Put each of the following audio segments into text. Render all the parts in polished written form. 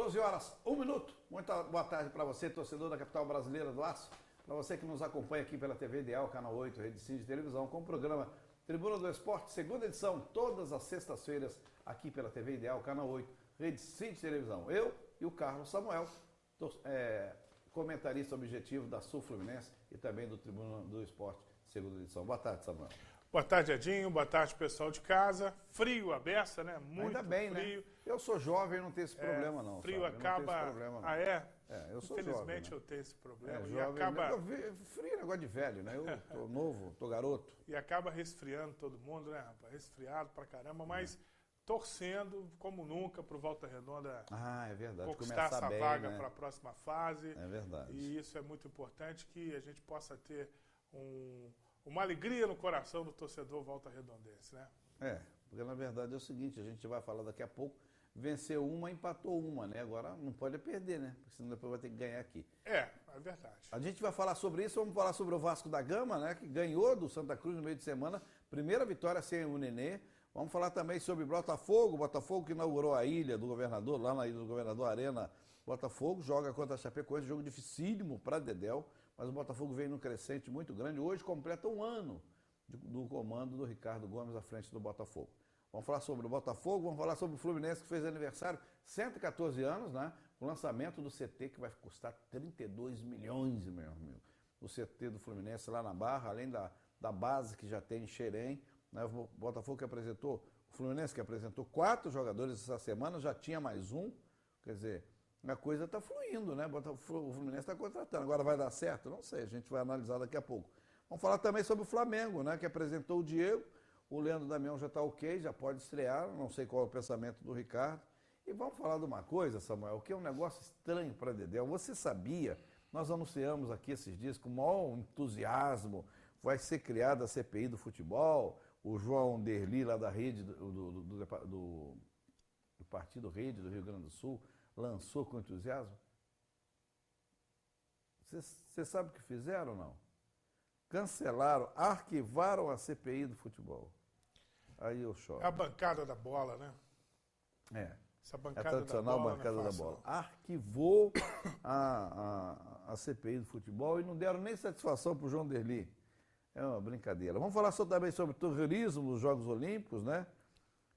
12 horas, 1 minuto. Muita boa tarde para você, torcedor da capital brasileira do Aço. Para você que nos acompanha aqui pela TV Ideal, Canal 8, Rede Sim de Televisão, com o programa Tribuna do Esporte, segunda edição, todas as sextas-feiras, aqui pela TV Ideal, Canal 8, Rede Sim de Televisão. Eu e o Carlos Samuel, comentarista objetivo da Sul Fluminense e também do Tribuna do Esporte, segunda edição. Boa tarde, Samuel. Boa tarde, Edinho. Boa tarde, pessoal de casa. Frio a beça, né? Muito Ainda bem, frio. né? Eu sou jovem e não tenho esse problema, não. Frio sabe? acaba. Eu não tenho esse problema, não. Ah, é? Eu sou Infelizmente jovem, né? eu tenho esse problema. E Jovem, acaba. Frio é negócio de velho, né? Eu tô novo, tô garoto. E acaba resfriando todo mundo, né, rapaz? Resfriado pra caramba, mas torcendo como nunca pro Volta Redonda É verdade. conquistar essa bem, vaga né? para a próxima fase. É verdade. E isso é muito importante, que a gente possa ter uma alegria no coração do torcedor Volta Redondense, né? Porque na verdade é o seguinte, a gente vai falar daqui a pouco, venceu uma, empatou uma, né? Agora não pode perder, né? Porque senão depois vai ter que ganhar aqui. É verdade. A gente vai falar sobre isso, vamos falar sobre o Vasco da Gama, né? Que ganhou do Santa Cruz no meio de semana, primeira vitória sem o Nenê. Vamos falar também sobre Botafogo que inaugurou a Ilha do Governador, lá na Ilha do Governador Arena. Botafogo joga contra a Chapecoense, jogo dificílimo para Dedéu, mas o Botafogo vem num crescente muito grande. Hoje completa um ano do comando do Ricardo Gomes à frente do Botafogo. Vamos falar sobre o Botafogo, vamos falar sobre o Fluminense, que fez aniversário, 114 anos, né? O lançamento do CT, que vai custar 32 milhões, meu amigo. O CT do Fluminense lá na Barra, além da base que já tem em Xerém, né? O Botafogo que apresentou, o Fluminense que apresentou 4 jogadores essa semana, já tinha mais um, quer dizer, a coisa está fluindo, né? O Fluminense está contratando. Agora vai dar certo? Não sei, a gente vai analisar daqui a pouco. Vamos falar também sobre o Flamengo, né? Que apresentou o Diego. O Leandro Damião já está ok, já pode estrear. Não sei qual é o pensamento do Ricardo. E vamos falar de uma coisa, Samuel, que é um negócio estranho para Dedéu. Você sabia? Nós anunciamos aqui esses dias com o maior entusiasmo. Vai ser criada a CPI do futebol. O João Derli, lá da rede do Partido Rede do Rio Grande do Sul, lançou com entusiasmo. Você sabe o que fizeram ou não? Cancelaram, arquivaram a CPI do futebol. Aí eu choro. É a bancada da bola, né? Essa É a bancada tradicional da bola bancada não é da fácil, bola. não. Arquivou a CPI do futebol e não deram nem satisfação para o João Derli. É uma brincadeira. Vamos falar também sobre turismo nos Jogos Olímpicos, né?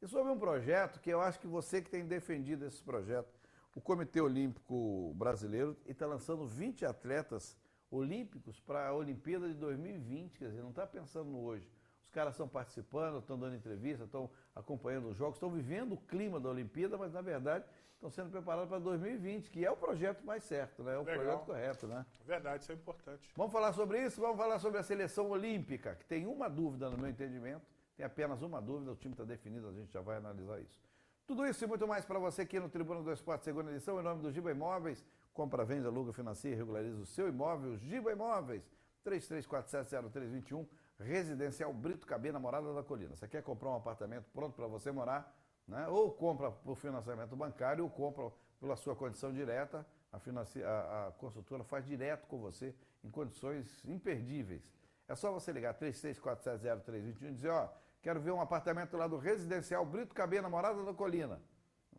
E sobre um projeto que eu acho que você que tem defendido esse projeto, o Comitê Olímpico Brasileiro está lançando 20 atletas olímpicos para a Olimpíada de 2020, quer dizer, não está pensando no hoje. Os caras estão participando, estão dando entrevista, estão acompanhando os jogos, estão vivendo o clima da Olimpíada, mas na verdade estão sendo preparados para 2020, que é o projeto mais certo, né? É o projeto correto, né? Verdade, isso é importante. Vamos falar sobre isso, vamos falar sobre a seleção olímpica, que tem uma dúvida no meu entendimento, tem apenas uma dúvida, o time está definido, a gente já vai analisar isso. Tudo isso e muito mais para você aqui no Tribuna do Esporte, segunda edição, em nome do Giba Imóveis. Compra, vende, aluga, financia e regulariza o seu imóvel. Giba Imóveis, 33470321, Residencial Brito Cabê, Morada da Colina. Você quer comprar um apartamento pronto para você morar, né? Ou compra por financiamento bancário, ou compra pela sua condição direta. A consultora faz direto com você, em condições imperdíveis. É só você ligar 33470321 e dizer, quero ver um apartamento lá do Residencial Brito Cabê, Morada da Colina.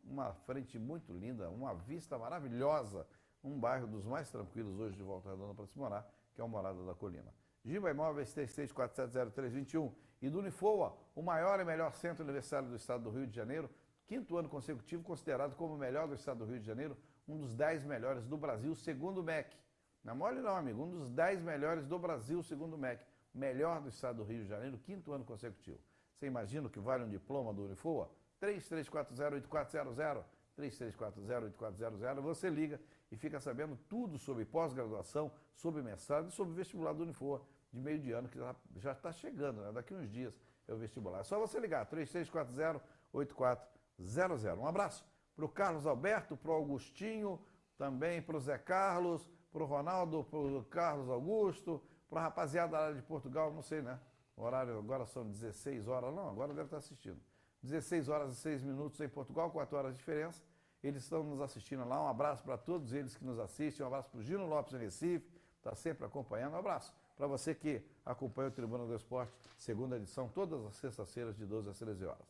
Uma frente muito linda, uma vista maravilhosa, um bairro dos mais tranquilos hoje de Volta Redonda para se morar, que é o Morada da Colina. Giba Imóveis 33470321 e do Unifoa, o maior e melhor centro universitário do estado do Rio de Janeiro, 5º ano consecutivo considerado como o melhor do estado do Rio de Janeiro, um dos 10 melhores do Brasil, segundo o MEC. Não é mole não, amigo, um dos 10 melhores do Brasil, segundo o MEC. Melhor do estado do Rio de Janeiro, 5º ano consecutivo. Você imagina o que vale um diploma do Unifoa? 3340-8400, 3340-8400, você liga e fica sabendo tudo sobre pós-graduação, sobre mestrado e sobre vestibular do Unifoa de meio de ano, que já está chegando, né? Daqui uns dias é o vestibular. É só você ligar, 3340-8400. Um abraço para o Carlos Alberto, para o Augustinho, também para o Zé Carlos, para o Ronaldo, para o Carlos Augusto, para a rapaziada da área de Portugal, não sei, né? O horário agora são 16 horas, não, agora deve estar assistindo. 16 horas e 6 minutos em Portugal, 4 horas de diferença. Eles estão nos assistindo lá. Um abraço para todos eles que nos assistem. Um abraço para o Gino Lopes em Recife, está sempre acompanhando. Um abraço para você que acompanha o Tribuna do Esporte, segunda edição, todas as sextas-feiras de 12 às 13 horas.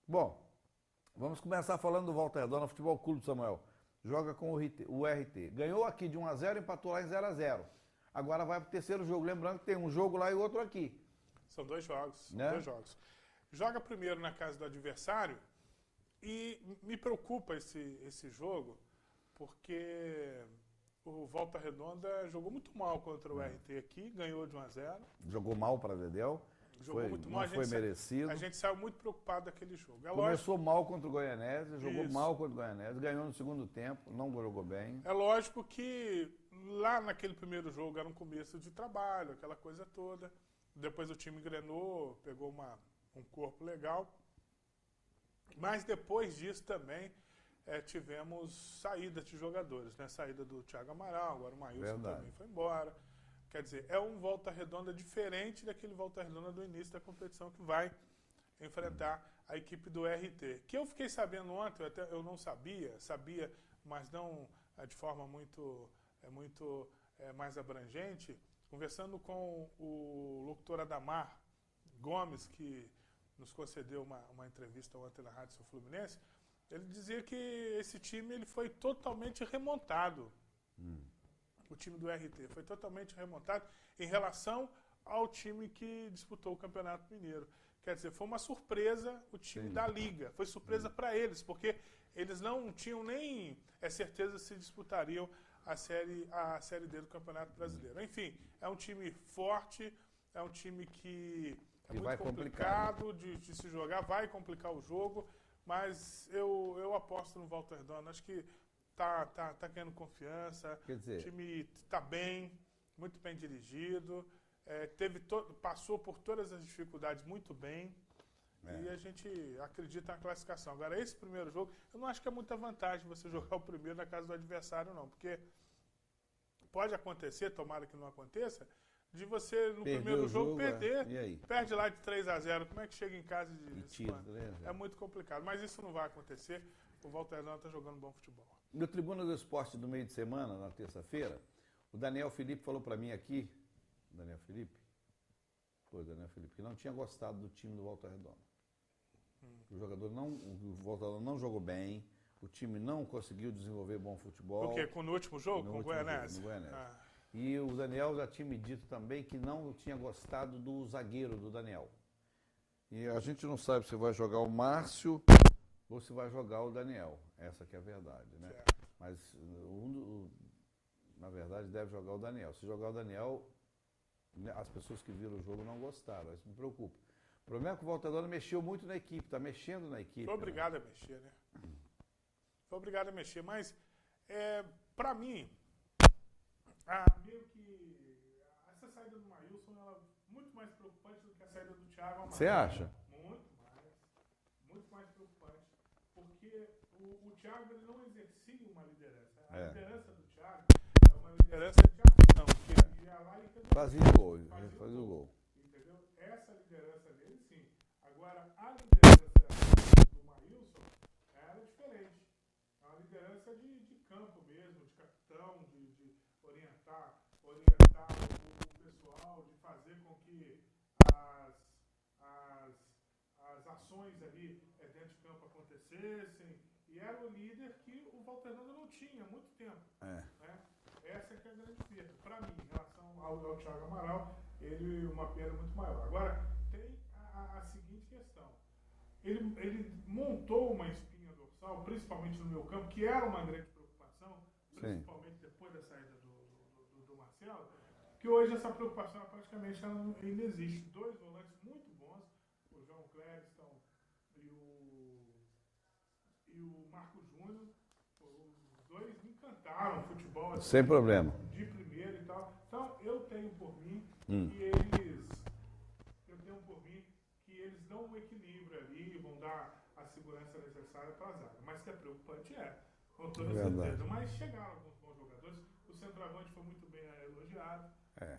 Bom, vamos começar falando do Volta Redonda Futebol Clube, Samuel. joga com o RT. Ganhou aqui de 1-0, empatou lá em 0-0. Agora vai para o terceiro jogo. Lembrando que tem um jogo lá e outro aqui. São 2 jogos. Né? 2 jogos. Joga primeiro na casa do adversário e me preocupa esse jogo, porque o Volta Redonda jogou muito mal contra o RT aqui, ganhou de 1-0. Jogou mal para Dedéu. Jogou muito mal. Não foi merecido. A gente saiu muito preocupado daquele jogo. Começou mal contra o Goianésia, jogou Isso. mal contra o Goianésia, ganhou no segundo tempo, não jogou bem. É lógico que lá naquele primeiro jogo era um começo de trabalho, aquela coisa toda. Depois o time engrenou, pegou um corpo legal. Mas depois disso também tivemos saída de jogadores, né? Saída do Thiago Amaral, agora o Maílson também foi embora. Quer dizer, é um Volta Redonda diferente daquele Volta Redonda do início da competição que vai enfrentar a equipe do RT. Que eu fiquei sabendo ontem, eu não sabia, mas não de forma muito mais abrangente, conversando com o locutor Adamar Gomes, que nos concedeu uma entrevista ontem na Rádio Sul Fluminense. Ele dizia que esse time ele foi totalmente remontado. O time do RT foi totalmente remontado em relação ao time que disputou o Campeonato Mineiro. Quer dizer, foi uma surpresa o time da Liga. Foi surpresa para eles, porque eles não tinham nem certeza se disputariam a Série D do Campeonato Brasileiro. Enfim, é um time forte, é um time que é muito complicado de se jogar, vai complicar o jogo, mas eu aposto no Volta Redonda. Acho que tá ganhando confiança, o time está bem, muito bem dirigido, passou por todas as dificuldades muito bem, e a gente acredita na classificação. Agora, esse primeiro jogo, eu não acho que é muita vantagem você jogar o primeiro na casa do adversário, não, porque pode acontecer, tomara que não aconteça, de você no primeiro jogo perder, perde lá de 3-0, como é que chega em casa é muito complicado, mas isso não vai acontecer, o Volta Redonda está jogando bom futebol. No Tribuna do Esporte do meio de semana, na terça-feira, o Daniel Felipe falou para mim aqui, Daniel Felipe, que não tinha gostado do time do Volta Redonda. O Volta Redonda não jogou bem, o time não conseguiu desenvolver bom futebol. O quê? No último jogo? Com o Goianésia? No Goianésia. E o Daniel já tinha me dito também que não tinha gostado do zagueiro do Daniel. E a gente não sabe se vai jogar o Márcio ou se vai jogar o Daniel. Essa que é a verdade, né? Certo. Mas, na verdade, deve jogar o Daniel. Se jogar o Daniel, as pessoas que viram o jogo não gostaram. Isso me preocupa. O problema é que o Volta Redonda mexeu muito na equipe, está mexendo na equipe. Foi obrigado a mexer, né? Foi obrigado a mexer, mas, para mim, meio que essa saída do Maílson ela é muito mais preocupante do que a saída do Thiago Amaral. Você acha? Muito mais preocupante, porque o Thiago ele não exercia uma liderança. A liderança do Thiago é uma liderança de ação, que ele ia lá e fazia o gol. Entendeu? Essa liderança dele, sim. Agora, a liderança do Maílson era diferente. É uma liderança de campo mesmo, de capitão, de orientar o pessoal, de fazer com que as ações ali dentro de campo acontecessem, e era o líder que o Volta Redonda não tinha há muito tempo. Né? Essa é que é a grande perda. Para mim, em relação ao Thiago Amaral, ele uma perda muito maior. Agora, tem a seguinte questão. Ele montou uma espinha dorsal, principalmente no meio campo, que era uma grande preocupação, principalmente depois da saída do Marcelo, que hoje essa preocupação praticamente ainda existe. 2 volantes muito bons, o João Clériston e o Marco Júnior, os dois me encantaram o futebol. Assim, sem problema. De primeiro e tal. Então, eu tenho por mim que eles dão um equilíbrio ali e vão dar a segurança necessária para a zaga. Mas que é preocupante, com toda certeza. Mas chegaram alguns bons jogadores. O centroavante foi muito bem elogiado,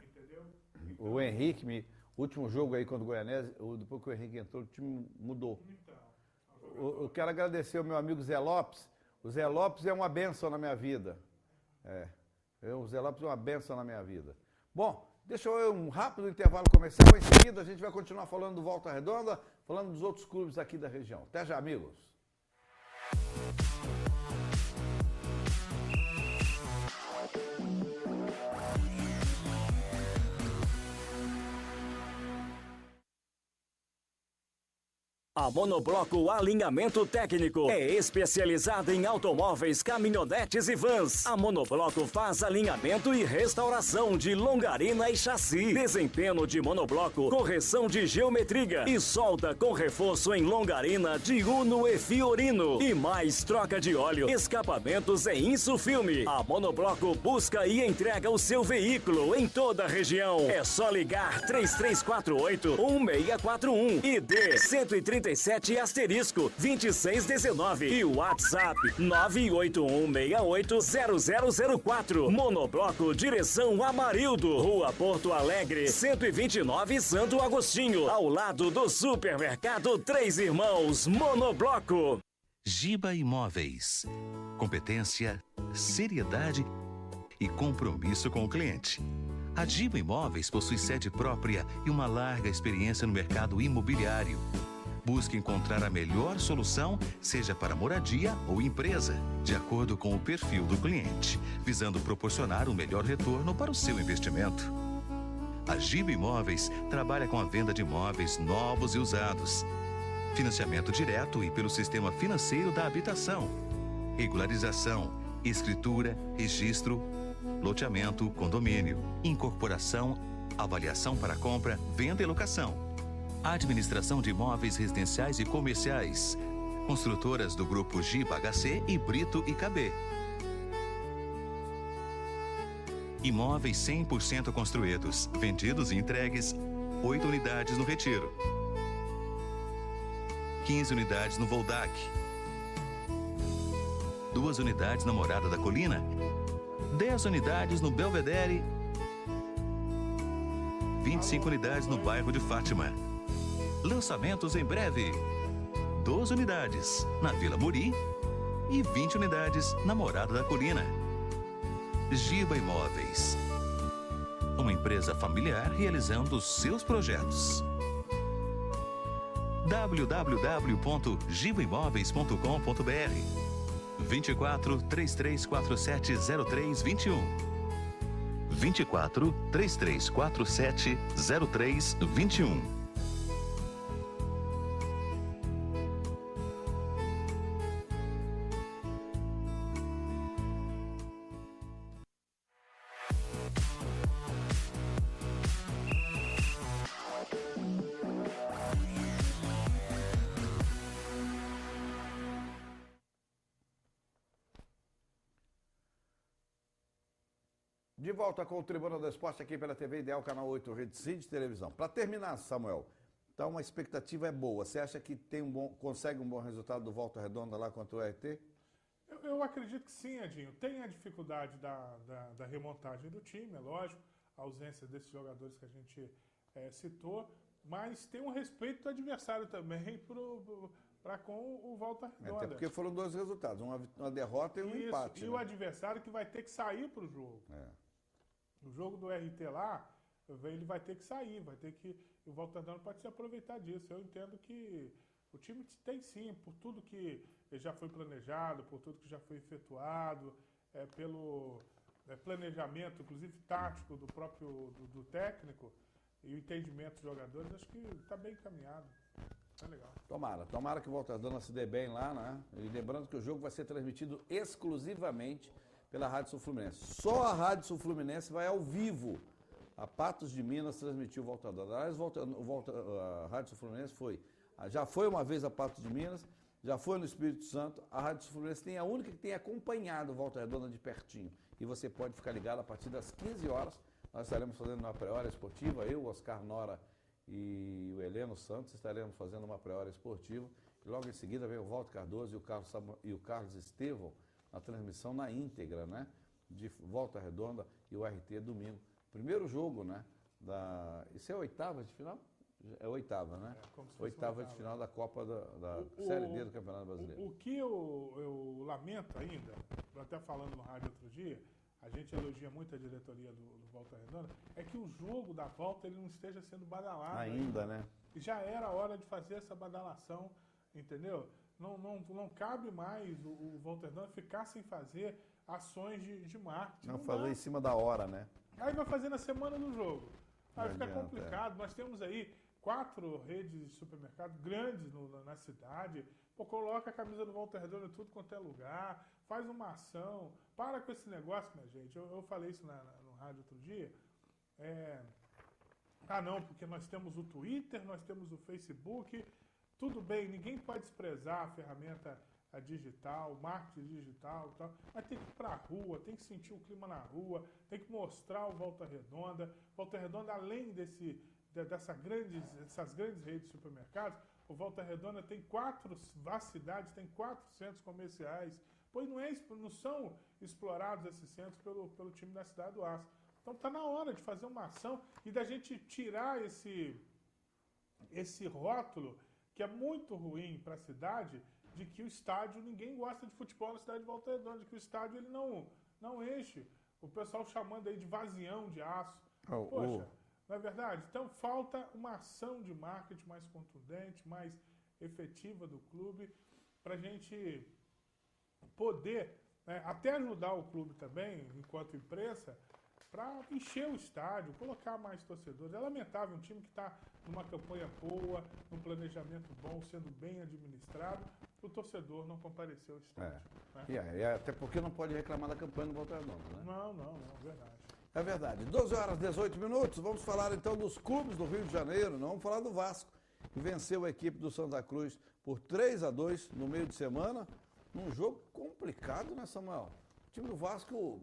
entendeu? Então, o Henrique, último jogo aí contra o Goianésia, depois que o Henrique entrou, o time mudou. Eu quero agradecer ao meu amigo Zé Lopes. O Zé Lopes é uma bênção na minha vida. O Zé Lopes é uma bênção na minha vida. Bom, deixa eu um rápido intervalo comercial. Em seguida, a gente vai continuar falando do Volta Redonda, falando dos outros clubes aqui da região. Até já, amigos. A Monobloco Alinhamento Técnico é especializada em automóveis, caminhonetes e vans. A Monobloco faz alinhamento e restauração de longarina e chassi, desempenho de monobloco, correção de geometria e solda com reforço em longarina de Uno e Fiorino. E mais troca de óleo, escapamentos e insufilme. A Monobloco busca e entrega o seu veículo em toda a região. É só ligar 3348-1641 e D 137 *2619 e o WhatsApp 981680004. Monobloco direção Amarildo, Rua Porto Alegre, 129 Santo Agostinho, ao lado do Supermercado Três Irmãos. Monobloco. Giba Imóveis. Competência, seriedade e compromisso com o cliente. A Giba Imóveis possui sede própria e uma larga experiência no mercado imobiliário. Busque encontrar a melhor solução, seja para moradia ou empresa, de acordo com o perfil do cliente, visando proporcionar um melhor retorno para o seu investimento. A Giba Imóveis trabalha com a venda de imóveis novos e usados, financiamento direto e pelo sistema financeiro da habitação, regularização, escritura, registro, loteamento, condomínio, incorporação, avaliação para compra, venda e locação. Administração de imóveis residenciais e comerciais. Construtoras do grupo Giba HC e Brito e KB. Imóveis 100% construídos, vendidos e entregues, 8 unidades no Retiro, 15 unidades no Voldac, 2 unidades na Morada da Colina, 10 unidades no Belvedere, 25 unidades no bairro de Fátima. Lançamentos em breve. 12 unidades na Vila Muri e 20 unidades na Morada da Colina. Giba Imóveis. Uma empresa familiar realizando os seus projetos. www.gibaimoveis.com.br 24 3347 0321 24 3347 0321. De volta com o Tribuna do Esporte aqui pela TV Ideal, canal 8, Rede Sim de televisão. Para terminar, Samuel, então uma expectativa é boa. Você acha que consegue um bom resultado do Volta Redonda lá contra o RT? Eu acredito que sim, Edinho. Tem a dificuldade da remontagem do time, é lógico, a ausência desses jogadores que a gente citou, mas tem um respeito do adversário também para com o Volta Redonda. Até porque foram dois resultados, uma derrota e um empate. E o adversário que vai ter que sair para o jogo. O jogo do RT lá, ele vai ter que sair, o Volta Redonda pode se aproveitar disso. Eu entendo que o time tem sim, por tudo que já foi planejado, por tudo que já foi efetuado, pelo planejamento, inclusive tático do próprio do técnico e o entendimento dos jogadores, acho que está bem encaminhado. Tá legal. Tomara que o Volta Redonda se dê bem lá, né? E lembrando que o jogo vai ser transmitido exclusivamente pela Rádio Sul Fluminense. Só a Rádio Sul Fluminense vai ao vivo. A Patos de Minas transmitiu o Volta Redonda. Aliás, a Rádio Sul Fluminense já foi uma vez a Patos de Minas, já foi no Espírito Santo. A Rádio Sul Fluminense tem a única que tem acompanhado o Volta Redonda de pertinho. E você pode ficar ligado a partir das 15 horas. Nós estaremos fazendo uma pré-hora esportiva, eu, o Oscar Nora e o Heleno Santos estaremos fazendo uma pré-hora esportiva. E logo em seguida vem o Walter Cardoso e o Carlos Estevão, a transmissão na íntegra, né? De Volta Redonda e o RT domingo. Primeiro jogo, né? Isso é a oitava de final? É oitava, né? Oitava de final da Copa da Série D do Campeonato Brasileiro. O que eu lamento ainda, eu até falando no rádio outro dia, a gente elogia muito a diretoria do Volta Redonda, é que o jogo da volta ele não esteja sendo badalado. Ainda, né? E já era hora de fazer essa badalação, entendeu? Não cabe mais o Volta Redonda ficar sem fazer ações de marketing. Não fazer em cima da hora, né? Aí vai fazer na semana do jogo. Aí fica complicado. Nós temos aí 4 redes de supermercado grandes na cidade. Pô, coloca a camisa do Volta Redonda em tudo quanto é lugar, faz uma ação, para com esse negócio, minha gente. Eu falei isso no rádio outro dia. Não, porque nós temos o Twitter, nós temos o Facebook. Tudo bem, ninguém pode desprezar a ferramenta digital, o marketing digital e tal, mas tem que ir para a rua, tem que sentir o clima na rua, tem que mostrar o Volta Redonda. Volta Redonda, além dessas grandes redes de supermercados, o Volta Redonda tem 4 cidades, tem 4 centros comerciais, pois não são explorados esses centros pelo time da Cidade do Aço. Então está na hora de fazer uma ação e da gente tirar esse rótulo que é muito ruim para a cidade, de que o estádio, ninguém gosta de futebol na cidade de Volta Redonda, de que o estádio ele não enche. O pessoal chamando aí de vazião de aço. Poxa, não é verdade? Então falta uma ação de marketing mais contundente, mais efetiva do clube, para a gente poder, né, até ajudar o clube também, enquanto imprensa, para encher o estádio, colocar mais torcedores. É lamentável um time que está numa campanha boa, num planejamento bom, sendo bem administrado, o torcedor não compareceu ao estádio. Né? Até porque não pode reclamar da campanha do Volta Redonda, né? Não, verdade. É verdade. 12 horas e 18 minutos, vamos falar então dos clubes do Rio de Janeiro, não vamos falar do Vasco, que venceu a equipe do Santa Cruz por 3-2 no meio de semana, num jogo complicado, né, Samuel? O time do Vasco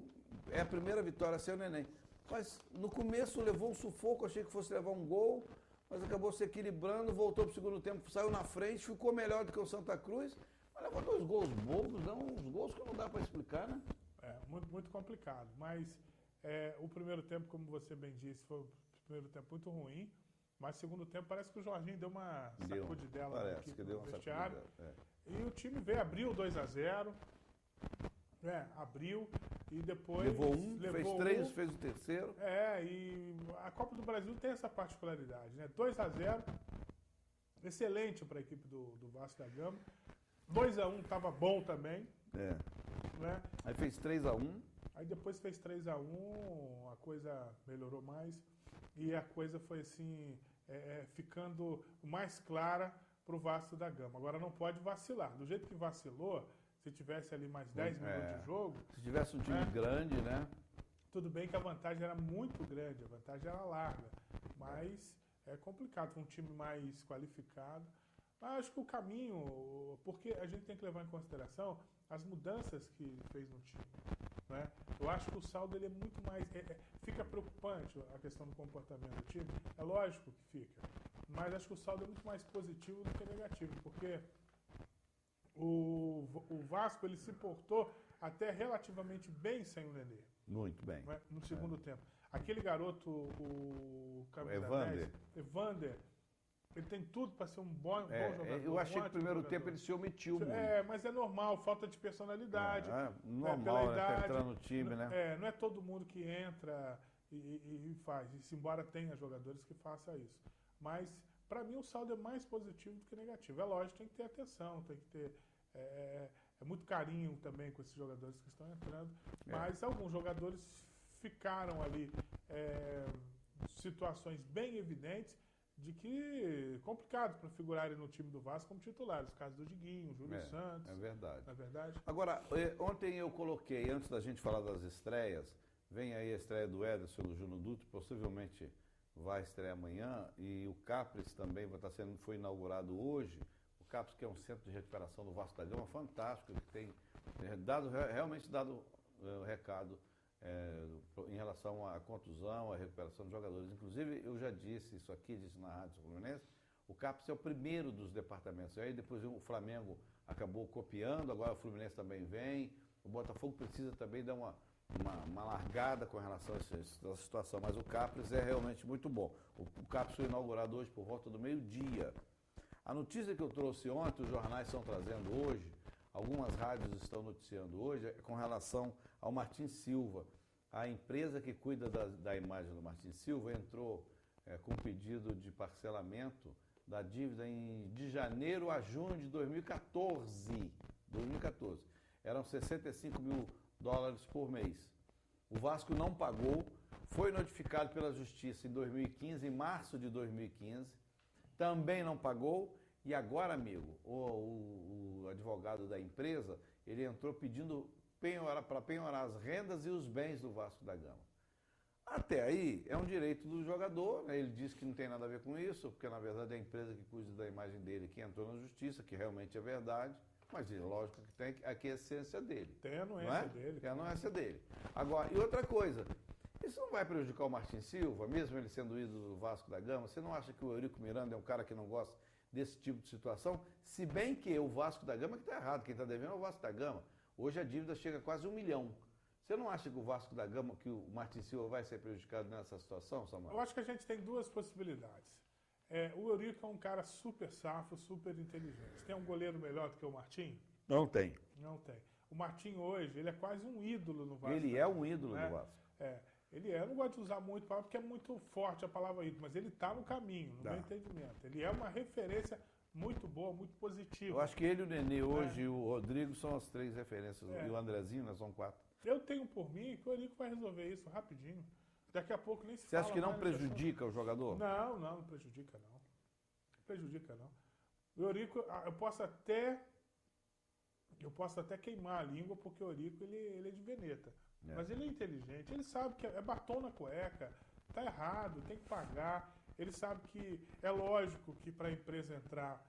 é a primeira vitória sem o Neném. Mas no começo levou um sufoco, achei que fosse levar um gol, mas acabou se equilibrando, voltou para o segundo tempo, saiu na frente, ficou melhor do que o Santa Cruz, mas levou 2 gols bobos, uns gols que não dá para explicar, né? Muito, muito complicado. Mas o primeiro tempo, como você bem disse, foi o primeiro tempo muito ruim, mas o segundo tempo parece que o Jorginho deu uma sacudidela parece que deu uma vestiário. E o time abriu 2-0. Abriu e depois... Levou 3, fez o terceiro. E a Copa do Brasil tem essa particularidade, né? 2-0, excelente para a equipe do Vasco da Gama. 2-1 estava bom também. Né? Aí fez 3-1. Aí depois fez 3-1, a coisa melhorou mais e a coisa foi assim, ficando mais clara para o Vasco da Gama. Agora não pode vacilar. Do jeito que vacilou, se tivesse ali mais 10 minutos de jogo... Se tivesse um time grande, né? Tudo bem que a vantagem era muito grande, a vantagem era larga, mas é complicado, com um time mais qualificado. Mas acho que o caminho, porque a gente tem que levar em consideração as mudanças que ele fez no time. Né? Eu acho que o saldo ele é muito mais... fica preocupante a questão do comportamento do time, é lógico que fica, mas acho que o saldo é muito mais positivo do que negativo, porque... O Vasco ele se portou até relativamente bem sem o Nenê. Muito bem. Né? No segundo tempo. Aquele garoto, o Evander, ele tem tudo para ser um bom jogador. Eu achei que no primeiro tempo ele se omitiu muito. Mas é normal, falta de personalidade. Normal, né? Entrar no time, né? Não é todo mundo que entra e faz. Embora tenha jogadores que façam isso. Mas... Para mim, o saldo é mais positivo do que negativo. É lógico, tem que ter atenção, tem que ter muito carinho também com esses jogadores que estão entrando. Mas alguns jogadores ficaram ali situações bem evidentes de que complicados para figurarem no time do Vasco como titulares. O caso do Diguinho, Júlio Santos. É verdade. Não é verdade? Agora, ontem eu coloquei, antes da gente falar das estreias, vem aí a estreia do Ederson e do Júnior Dutra, possivelmente... vai estrear amanhã, e o Capres também foi inaugurado hoje. O Capres, que é um centro de recuperação do Vasco da Gama, fantástico, que tem realmente dado recado em relação à contusão, à recuperação de jogadores. Inclusive, eu já disse isso aqui, disse na Rádio Fluminense, o Capres é o primeiro dos departamentos. Aí depois o Flamengo acabou copiando, agora o Fluminense também vem, o Botafogo precisa também dar uma largada com relação a essa situação, mas o Capres é realmente muito bom. O Capres foi inaugurado hoje por volta do meio-dia. A notícia que eu trouxe ontem, os jornais estão trazendo hoje, algumas rádios estão noticiando hoje, é com relação ao Martin Silva. A empresa que cuida da imagem do Martin Silva entrou com pedido de parcelamento da dívida de janeiro a junho de 2014. Eram 65 mil dólares por mês. O Vasco não pagou, foi notificado pela Justiça em 2015, em março de 2015, também não pagou. E agora, amigo, o advogado da empresa, ele entrou pedindo para penhorar as rendas e os bens do Vasco da Gama. Até aí, é um direito do jogador, né? Ele diz que não tem nada a ver com isso, porque na verdade é a empresa que cuida da imagem dele que entrou na justiça, que realmente é verdade, mas é lógico que tem aqui a essência dele. Tem a anuência dele. Tem a anuência dele. Agora, e outra coisa, isso não vai prejudicar o Martin Silva, mesmo ele sendo ídolo do Vasco da Gama? Você não acha que o Eurico Miranda é um cara que não gosta desse tipo de situação? Se bem que o Vasco da Gama que está errado, quem está devendo é o Vasco da Gama. Hoje a dívida chega a quase 1 milhão. Você não acha que o Vasco da Gama, que o Martin Silva vai ser prejudicado nessa situação, Samuel? Eu acho que a gente tem duas possibilidades. O Eurico é um cara super safo, super inteligente. Tem um goleiro melhor do que o Martim? Não tem. Não tem. O Martim hoje, ele é quase um ídolo no Vasco. Ele é um ídolo do Vasco. Ele é. Eu não gosto de usar muito palavra porque é muito forte a palavra ídolo, mas ele está no caminho, no meu entendimento. Ele é uma referência muito boa, muito positiva. Eu acho que ele, o Nenê hoje e o Rodrigo são as 3 referências. E o Andrezinho, nós são 4. Eu tenho por mim que o Eurico vai resolver isso rapidinho. Daqui a pouco nem se Você fala acha que não mais prejudica o jogador? Não prejudica não. Não prejudica não. O Eurico, eu posso até queimar a língua porque o Eurico ele é de veneta. Mas ele é inteligente, ele sabe que é batom na cueca, tá errado, tem que pagar. Ele sabe que é lógico que para a empresa entrar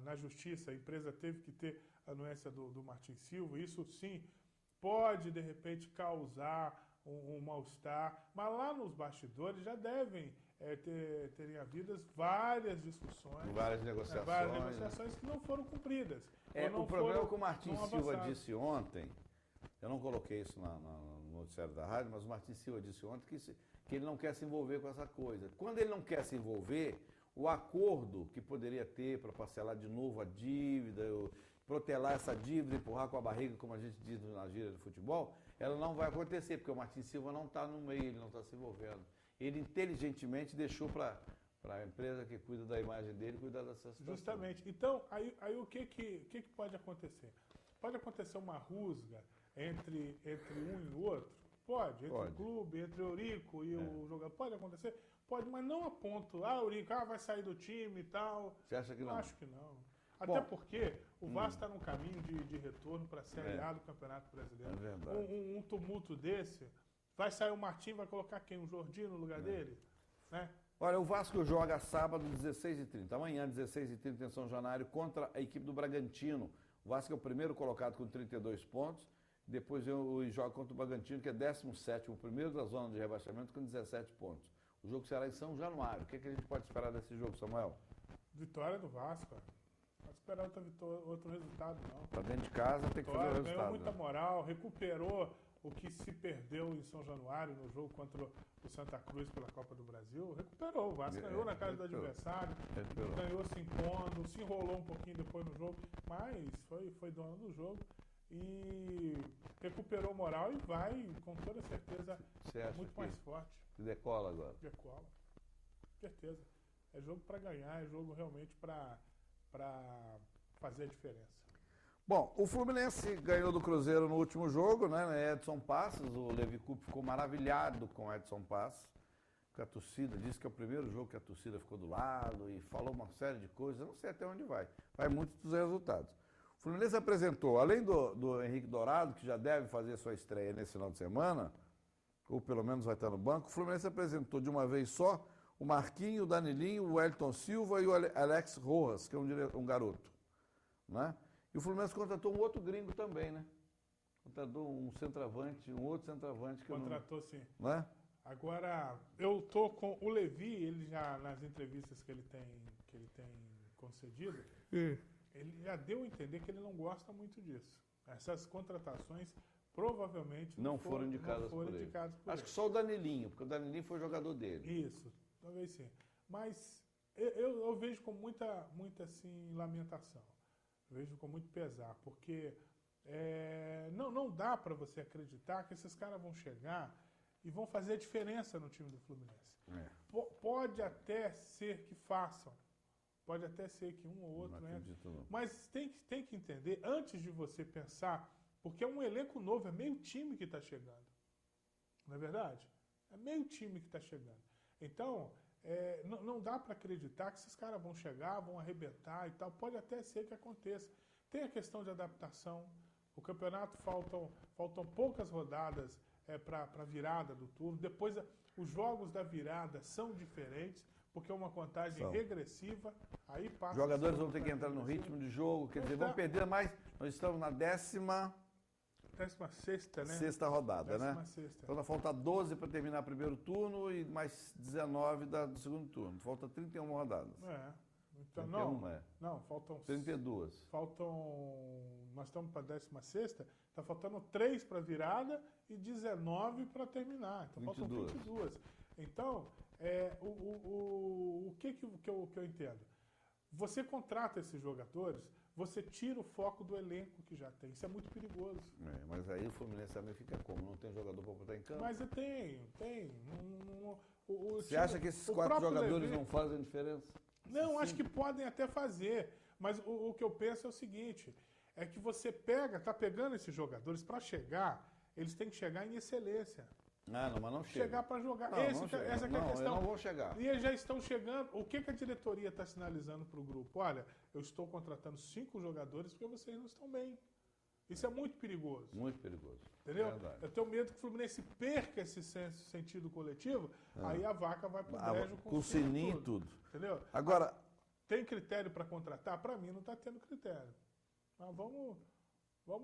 na justiça, a empresa teve que ter a anuência do Martin Silva. Isso sim pode, de repente, causar um mal-estar. Mas lá nos bastidores já devem terem havido várias discussões. Várias negociações. Várias negociações que não foram cumpridas. O problema que o Martin Silva disse ontem, eu não coloquei isso no noticiário da rádio, mas o Martin Silva disse ontem que ele não quer se envolver com essa coisa. Quando ele não quer se envolver, o acordo que poderia ter para parcelar de novo a dívida, protelar essa dívida, empurrar com a barriga, como a gente diz na gíria do futebol, ela não vai acontecer, porque o Martin Silva não está no meio, ele não está se envolvendo. Ele inteligentemente deixou para a empresa que cuida da imagem dele cuidar dessa situação. Justamente. Então, aí o que pode acontecer? Pode acontecer uma rusga entre um e o outro? Pode. Entre o clube, entre o Eurico e o jogador. Pode acontecer? Pode, mas não a ponto. O Eurico vai sair do time e tal. Você acha que não? Acho que não. Até porque o Vasco está num caminho de retorno para a Série A do Campeonato Brasileiro. É verdade. Um tumulto desse, vai sair o Martim, vai colocar quem? O Jordi no lugar dele? Né? Olha, o Vasco joga sábado, 16h30. Amanhã, 16h30, em São Januário, contra a equipe do Bragantino. O Vasco é o primeiro colocado com 32 pontos. Depois joga contra o Bragantino, que é 17º, o primeiro da zona de rebaixamento, com 17 pontos. O jogo será em São Januário. O que a gente pode esperar desse jogo, Samuel? Vitória do Vasco. Não pode esperar outro resultado, não. Está dentro de casa, tem que fazer o resultado. Ganhou muita moral, recuperou o que se perdeu em São Januário no jogo contra o Santa Cruz pela Copa do Brasil. Recuperou. O Vasco ganhou na casa do adversário, ganhou se impondo, se enrolou um pouquinho depois no jogo, mas foi dono do jogo. E recuperou moral e vai, com toda certeza, muito mais forte. Decola agora. Decola. Certeza. É jogo para ganhar, é jogo realmente para fazer a diferença. Bom, o Fluminense ganhou do Cruzeiro no último jogo, né? Edson Passos, o Levi Coupe ficou maravilhado com o Edson Passos, que a torcida disse que é o primeiro jogo que a torcida ficou do lado e falou uma série de coisas. Eu não sei até onde vai. Vai muito dos resultados. O Fluminense apresentou, além do Henrique Dourado, que já deve fazer sua estreia nesse final de semana, ou pelo menos vai estar no banco, o Fluminense apresentou de uma vez só o Marquinho, o Danilinho, o Wellington Silva e o Alex Rojas, que é um garoto. Né? E o Fluminense contratou um outro gringo também, né? Contratou um outro centroavante. Contratou sim. Né? Agora, eu tô com o Levi, ele já, nas entrevistas que ele tem concedido, ele já deu a entender que ele não gosta muito disso. Essas contratações provavelmente não foram indicadas por ele. Acho que só o Danilinho, porque o Danilinho foi jogador dele. Isso, talvez sim. Mas eu vejo com muita assim, lamentação. Vejo com muito pesar, porque não dá para você acreditar que esses caras vão chegar e vão fazer a diferença no time do Fluminense. Pode até ser que façam. Pode até ser que um ou outro, né? Mas tem que entender, antes de você pensar, porque é um elenco novo, é meio time que está chegando. Não é verdade? É meio time que está chegando. Então, não dá para acreditar que esses caras vão chegar, vão arrebentar e tal. Pode até ser que aconteça. Tem a questão de adaptação. O campeonato faltam poucas rodadas para a virada do turno. Depois, os jogos da virada são diferentes, porque é uma contagem regressiva. Aí passa. Os jogadores vão ter que entrar no ritmo de jogo, quer dizer, vão perder mais. Nós estamos na 16ª, né? Sexta rodada, né? 16ª. Então falta 12 para terminar o primeiro turno e mais 19 do segundo turno. Falta 31 rodadas. Então, 31, não, faltam 32. Nós estamos para a 16ª, está faltando 3 para a virada e 19 para terminar. Então 22. Faltam 22. Então, o que eu entendo? Você contrata esses jogadores, você tira o foco do elenco que já tem. Isso é muito perigoso. Mas aí o Fluminense também fica como? Não tem jogador para botar em campo? Mas tem. Você acha que esses 4 jogadores não fazem diferença? Não, acho que podem até fazer. Mas o que eu penso é o seguinte, é que você está pegando esses jogadores para chegar, eles têm que chegar em excelência. Mas não chega. Chegar para jogar. Não, essa não chega. é a questão. Eles não vão chegar. E eles já estão chegando. O que a diretoria está sinalizando para o grupo? Olha, eu estou contratando 5 jogadores porque vocês não estão bem. Isso é muito perigoso. Muito perigoso. Entendeu? Verdade. Eu tenho medo que o Fluminense perca esse sentido coletivo, aí a vaca vai para o brejo com o sininho e tudo. Entendeu? Agora, tem critério para contratar? Para mim não está tendo critério. Mas vamos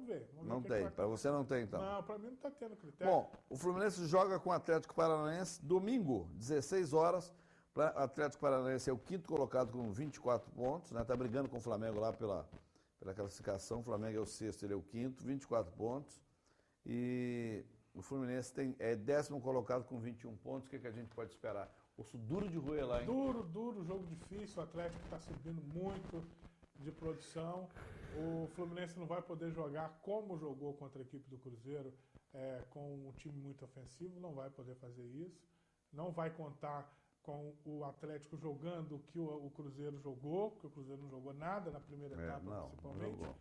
ver. Não tem. Para você não tem, então. Não, para mim não está tendo critério. Bom, o Fluminense joga com o Atlético Paranaense domingo, 16 horas. O Atlético Paranaense é o 5º colocado com 24 pontos, né? Está brigando com o Flamengo lá pela classificação. O Flamengo é o 6º, ele é o 5º, 24 pontos. E o Fluminense é 10º colocado com 21 pontos. O que a gente pode esperar? Osso duro de roer lá, hein? Duro, jogo difícil. O Atlético está subindo muito de produção. O Fluminense não vai poder jogar como jogou contra a equipe do Cruzeiro, com um time muito ofensivo. Não vai poder fazer isso. Não vai contar com o Atlético jogando o que o Cruzeiro jogou, porque o Cruzeiro não jogou nada na primeira etapa, principalmente. Não jogou.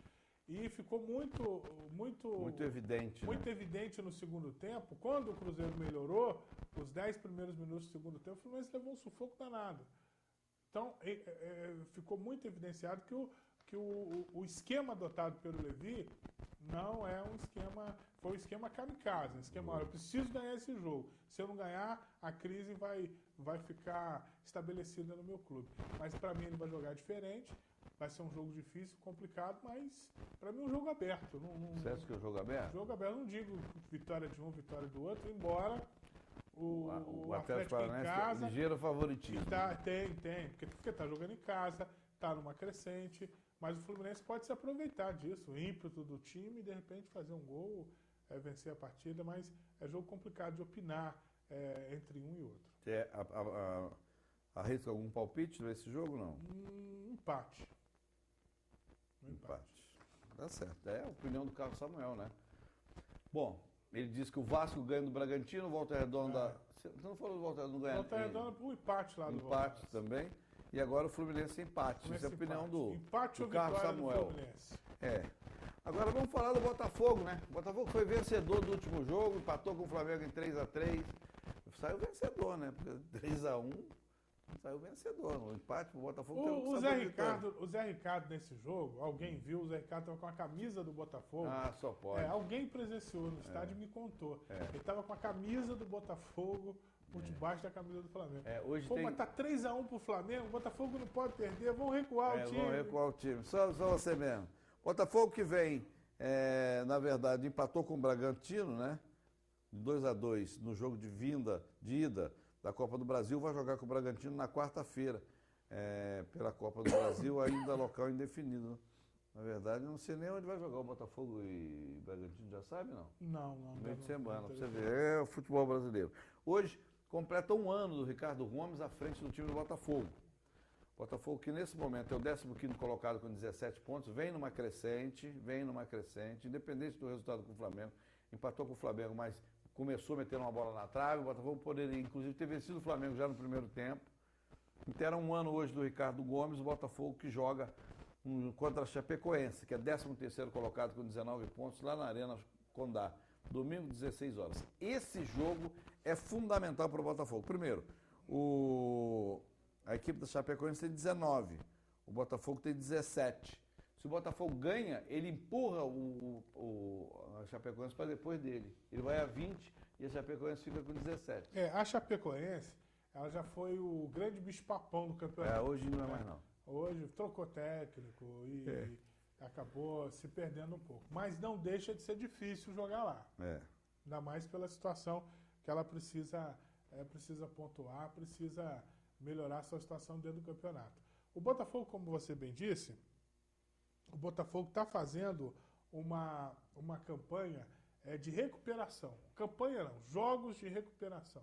E ficou muito evidente. Muito evidente no segundo tempo. Quando o Cruzeiro melhorou, os 10 primeiros minutos do segundo tempo, o Fluminense levou um sufoco danado. Então, ficou muito evidenciado que o esquema adotado pelo Levi não é um esquema, foi um esquema kamikaze, um esquema, eu preciso ganhar esse jogo. Se eu não ganhar, a crise vai ficar estabelecida no meu clube. Mas para mim ele vai jogar diferente, vai ser um jogo difícil, complicado, mas para mim é um jogo aberto. Você acha que é um jogo aberto? Jogo aberto, não digo vitória de um, vitória do outro, embora o Atlético em casa... ligeiro favoritismo. Tem, porque está jogando em casa, está numa crescente, mas o Fluminense pode se aproveitar disso, o ímpeto do time e de repente fazer um gol, vencer a partida, mas é jogo complicado de opinar entre um e outro. Arrisca algum palpite nesse jogo, não? Empate. Tá certo. É a opinião do Carlos Samuel, né? Bom, ele disse que o Vasco ganha do Bragantino, Volta Redonda... Você não falou do Volta Redonda ganha? Volta Redonda, o empate lá do Empate também. E agora o Fluminense empate. Essa é a opinião do Carlos Samuel. Do Fluminense. Agora vamos falar do Botafogo, né? O Botafogo foi vencedor do último jogo, empatou com o Flamengo em 3-3. Saiu vencedor, né? Porque 3-1 saiu vencedor. O empate pro Botafogo o Zé Ricardo nesse jogo, alguém viu, o Zé Ricardo estava com a camisa do Botafogo. Só pode. Alguém presenciou no estádio e me contou. Ele estava com a camisa do Botafogo por debaixo da camisa do Flamengo. Mas tá 3-1 pro Flamengo, o Botafogo não pode perder, vão recuar o time. Vão recuar o time, só você mesmo. Botafogo que vem, na verdade, empatou com o Bragantino, né? 2-2 no jogo de ida da Copa do Brasil, vai jogar com o Bragantino na quarta-feira, pela Copa do Brasil, ainda local indefinido. Na verdade, não sei nem onde vai jogar o Botafogo e Bragantino, já sabe, não? Não. Meio de semana, pra você ver. É o futebol brasileiro. Hoje, completa um ano do Ricardo Gomes à frente do time do Botafogo. Botafogo que nesse momento é o 15º colocado com 17 pontos, vem numa crescente, independente do resultado com o Flamengo. Empatou com o Flamengo, mas começou metendo uma bola na trave. O Botafogo poderia, inclusive, ter vencido o Flamengo já no primeiro tempo. Então era um ano hoje do Ricardo Gomes, o Botafogo que joga contra a Chapecoense, que é 13º colocado com 19 pontos, lá na Arena Condá. Domingo, 16 horas. Esse jogo é fundamental para o Botafogo. Primeiro, A equipe da Chapecoense tem 19, o Botafogo tem 17. Se o Botafogo ganha, ele empurra a Chapecoense para depois dele. Ele vai a 20 e a Chapecoense fica com 17. A Chapecoense, ela já foi o grande bicho-papão do campeonato. Hoje não é mais não. Hoje trocou técnico e acabou se perdendo um pouco. Mas não deixa de ser difícil jogar lá. Ainda mais pela situação que ela precisa pontuar, precisa melhorar a sua situação dentro do campeonato. O Botafogo, como você bem disse, o Botafogo está fazendo uma campanha de recuperação. Campanha não, jogos de recuperação.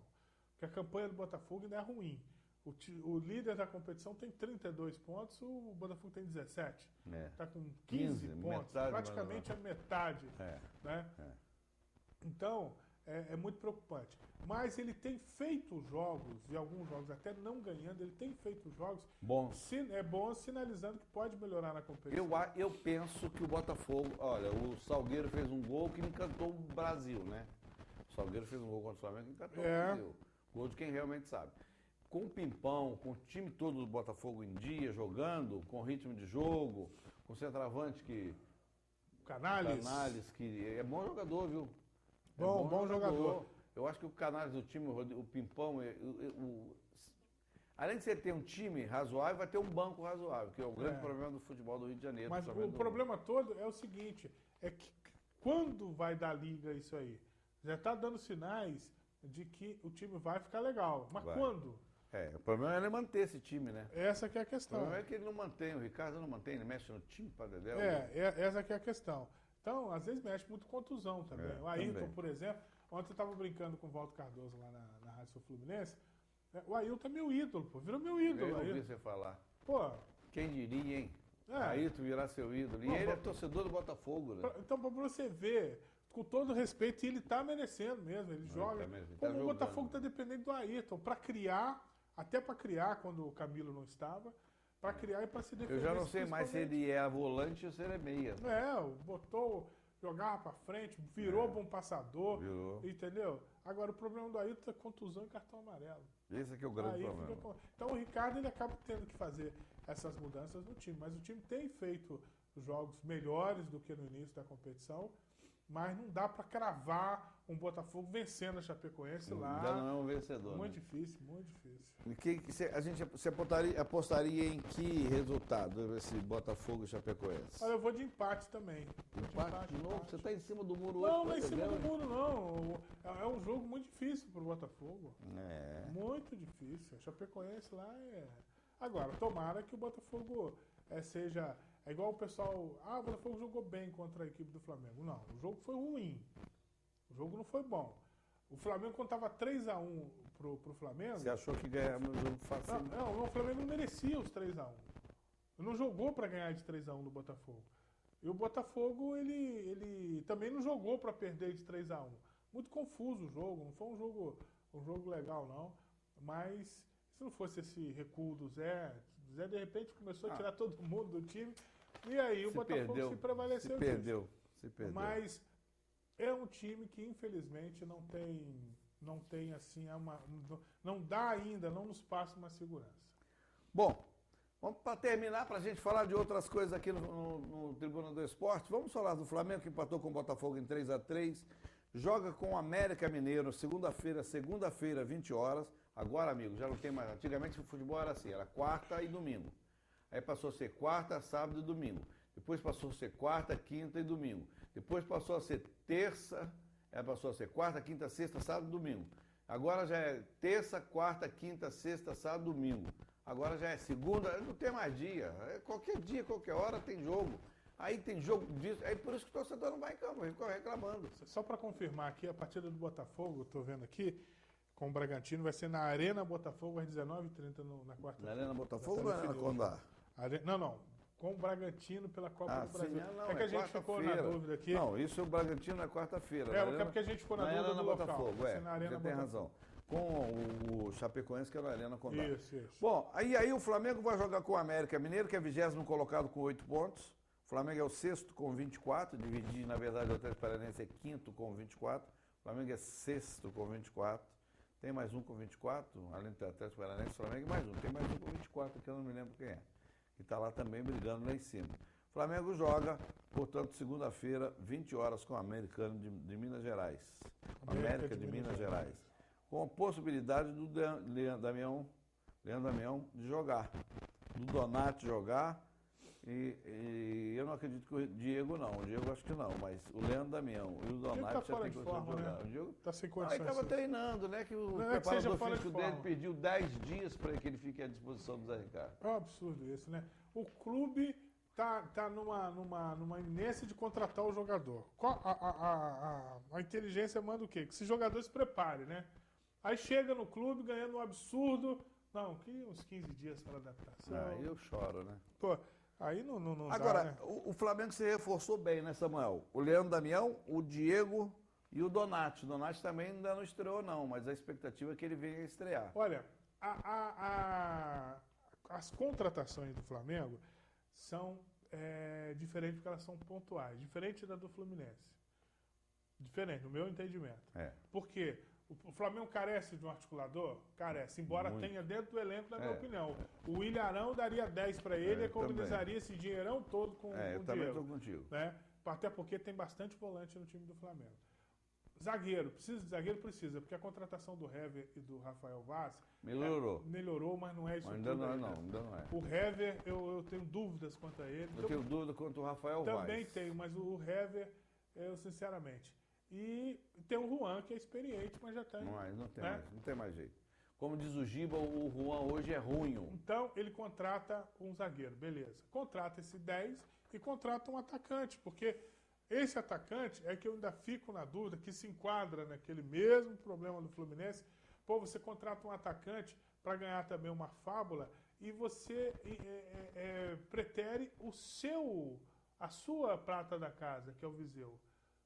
Porque a campanha do Botafogo ainda é ruim. O líder da competição tem 32 pontos, o Botafogo tem 17. Está com 15 pontos, metade, praticamente a metade. Né? Então, é muito preocupante. Mas ele tem feito jogos, e alguns jogos até não ganhando, ele tem feito jogos bons, sinalizando que pode melhorar na competição. Eu penso que o Botafogo, olha, o Salgueiro fez um gol que encantou o Brasil, né? O Salgueiro fez um gol contra o Flamengo que encantou o Brasil. Gol de quem realmente sabe. Com o Pimpão, com o time todo do Botafogo em dia, jogando, com ritmo de jogo, com o centroavante que... Canales, que é bom jogador, viu? Bom jogador. Eu acho que o Canales do time, o Pimpão, além de você ter um time razoável, vai ter um banco razoável, que é o grande problema do futebol do Rio de Janeiro. Mas o problema todo é o seguinte, é que quando vai dar liga isso aí? Já está dando sinais de que o time vai ficar legal. Mas quando? O problema é ele manter esse time, né? Essa que é a questão. O problema é que ele não mantém, o Ricardo não mantém, ele mexe no time para Dedéu. Essa que é a questão. Então, às vezes mexe muito contusão também. O Ayrton, por exemplo, ontem eu estava brincando com o Walter Cardoso lá na Rádio Sul Fluminense. O Ayrton é meu ídolo, pô. Virou meu ídolo. Eu ouvi você falar. Pô. Quem diria, hein? Ayrton virar seu ídolo. E ele é torcedor do Botafogo, né? Então, para você ver, com todo respeito, ele está merecendo mesmo. Ele joga. Como o Botafogo está dependendo do Ayrton para criar, até para criar quando o Camilo não estava, para criar e para se defender. Eu já não sei mais se ele é volante ou se ele é meia. Jogava para frente, virou bom passador, entendeu? Agora, o problema do Ayrton é contusão e cartão amarelo. Esse aqui é o grande problema. Então, o Ricardo ele acaba tendo que fazer essas mudanças no time, mas o time tem feito jogos melhores do que no início da competição, mas não dá para cravar um Botafogo vencendo a Chapecoense lá. Já não é um vencedor. Muito difícil, muito difícil. A gente apostaria em que resultado esse Botafogo e Chapecoense? Olha, eu vou de empate também. Empate de novo? Você está em cima do muro hoje? Não, não é em cima do muro, não. É um jogo muito difícil para o Botafogo. Muito difícil. A Chapecoense lá é... Agora, tomara que o Botafogo seja... É igual o pessoal... o Botafogo jogou bem contra a equipe do Flamengo. Não, o jogo foi ruim. O jogo não foi bom. O Flamengo, quando estava 3-1 pro Flamengo... Você achou que ganhava o jogo fácil? Não, o Flamengo não merecia os 3-1. Ele não jogou para ganhar de 3-1 do Botafogo. E o Botafogo, ele também não jogou para perder de 3-1. Muito confuso o jogo. Não foi um jogo legal, não. Mas, se não fosse esse recuo do Zé, de repente começou a tirar todo mundo do time. E aí o Botafogo se prevaleceu. Se perdeu. Mas é um time que, infelizmente, não tem assim, não dá ainda, não nos passa uma segurança. Bom, vamos para terminar, para a gente falar de outras coisas aqui no Tribuna do Esporte. Vamos falar do Flamengo, que empatou com o Botafogo em 3-3. Joga com o América Mineiro, segunda-feira, 20 horas. Agora, amigo, já não tem mais. Antigamente o futebol era assim, era quarta e domingo. Aí passou a ser quarta, sábado e domingo. Depois passou a ser quarta, quinta e domingo. Depois passou a ser terça, passou a ser quarta, quinta, sexta, sábado e domingo. Agora já é terça, quarta, quinta, sexta, sábado e domingo. Agora já é segunda, não tem mais dia. Qualquer dia, qualquer hora tem jogo. Aí tem jogo disso. Aí por isso que o torcedor não vai em campo, ele fica reclamando. Só para confirmar aqui, a partida do Botafogo, estou vendo aqui, com o Bragantino, vai ser na Arena Botafogo às 19h30 na quarta-feira. Na Arena Botafogo ou na Arena Condá? Não. Com o Bragantino pela Copa do Brasil. Não, que a gente ficou na dúvida aqui. Não, isso é o Bragantino na quarta-feira. É porque a gente ficou na dúvida do local. Botafogo, na Arena você tem razão. Com o Chapecoense, que é na Arena Condá. Isso. Bom, aí o Flamengo vai jogar com o América Mineiro, que é 20º colocado com 8 pontos. O Flamengo é o 6º com 24, na verdade o Atlético Paranaense é 5º com 24. O Flamengo é 6º com 24. Tem mais um com 24, além do Atlético Paranaense, Flamengo e mais um. Tem mais um com 24, que eu não me lembro quem é. Que está lá também brigando lá em cima. O Flamengo joga, portanto, segunda-feira, 20 horas com o Americano de Minas Gerais. América de Minas Gerais. Com a possibilidade do Leandro Damião de jogar. Do Donati jogar. E eu não acredito que o Diego não. O Diego acho que não, mas o Leandro Damião e o Donati já tem condição de jogar. Né? O Diego tá sem condições. ele estava treinando, né? Que o preparador físico dele pediu 10 dias para que ele fique à disposição do Zé Ricardo. É um absurdo isso, né? O clube tá numa inércia de contratar o jogador. A inteligência manda o quê? Que esse jogador se prepare, né? Aí chega no clube ganhando um absurdo. Não, que uns 15 dias para adaptação. Aí eu choro, né? Pô, aí não Agora, dá, né? o Flamengo se reforçou bem, né, Samuel? O Leandro Damião, o Diego e o Donati. O Donati também ainda não estreou, não, mas a expectativa é que ele venha estrear. Olha, as contratações do Flamengo são diferentes porque elas são pontuais. Diferente da do Fluminense. Diferente, no meu entendimento. Por quê? O Flamengo carece de um articulador? Carece, embora tenha dentro do elenco, na minha opinião. O William Arão daria 10 para ele e economizaria esse dinheirão todo com o Diego. Eu também estou contigo. Né? Até porque tem bastante volante no time do Flamengo. Zagueiro, precisa de zagueiro? Precisa, porque a contratação do Hever e do Rafael Vaz melhorou, mas não é isso ainda tudo. Ainda não é. O Hever, eu tenho dúvidas quanto a ele. Eu tenho dúvida quanto ao Rafael Vaz. Também tenho, mas o Hever, eu sinceramente... E tem o Juan, que é experiente, mas já tem. Não tem mais jeito. Como diz o Giba, o Juan hoje é ruim. Então, ele contrata um zagueiro, beleza. Contrata esse 10 e contrata um atacante, porque esse atacante é que eu ainda fico na dúvida, que se enquadra naquele mesmo problema do Fluminense. Pô, você contrata um atacante para ganhar também uma fábula e você pretere a sua prata da casa, que é o Viseu.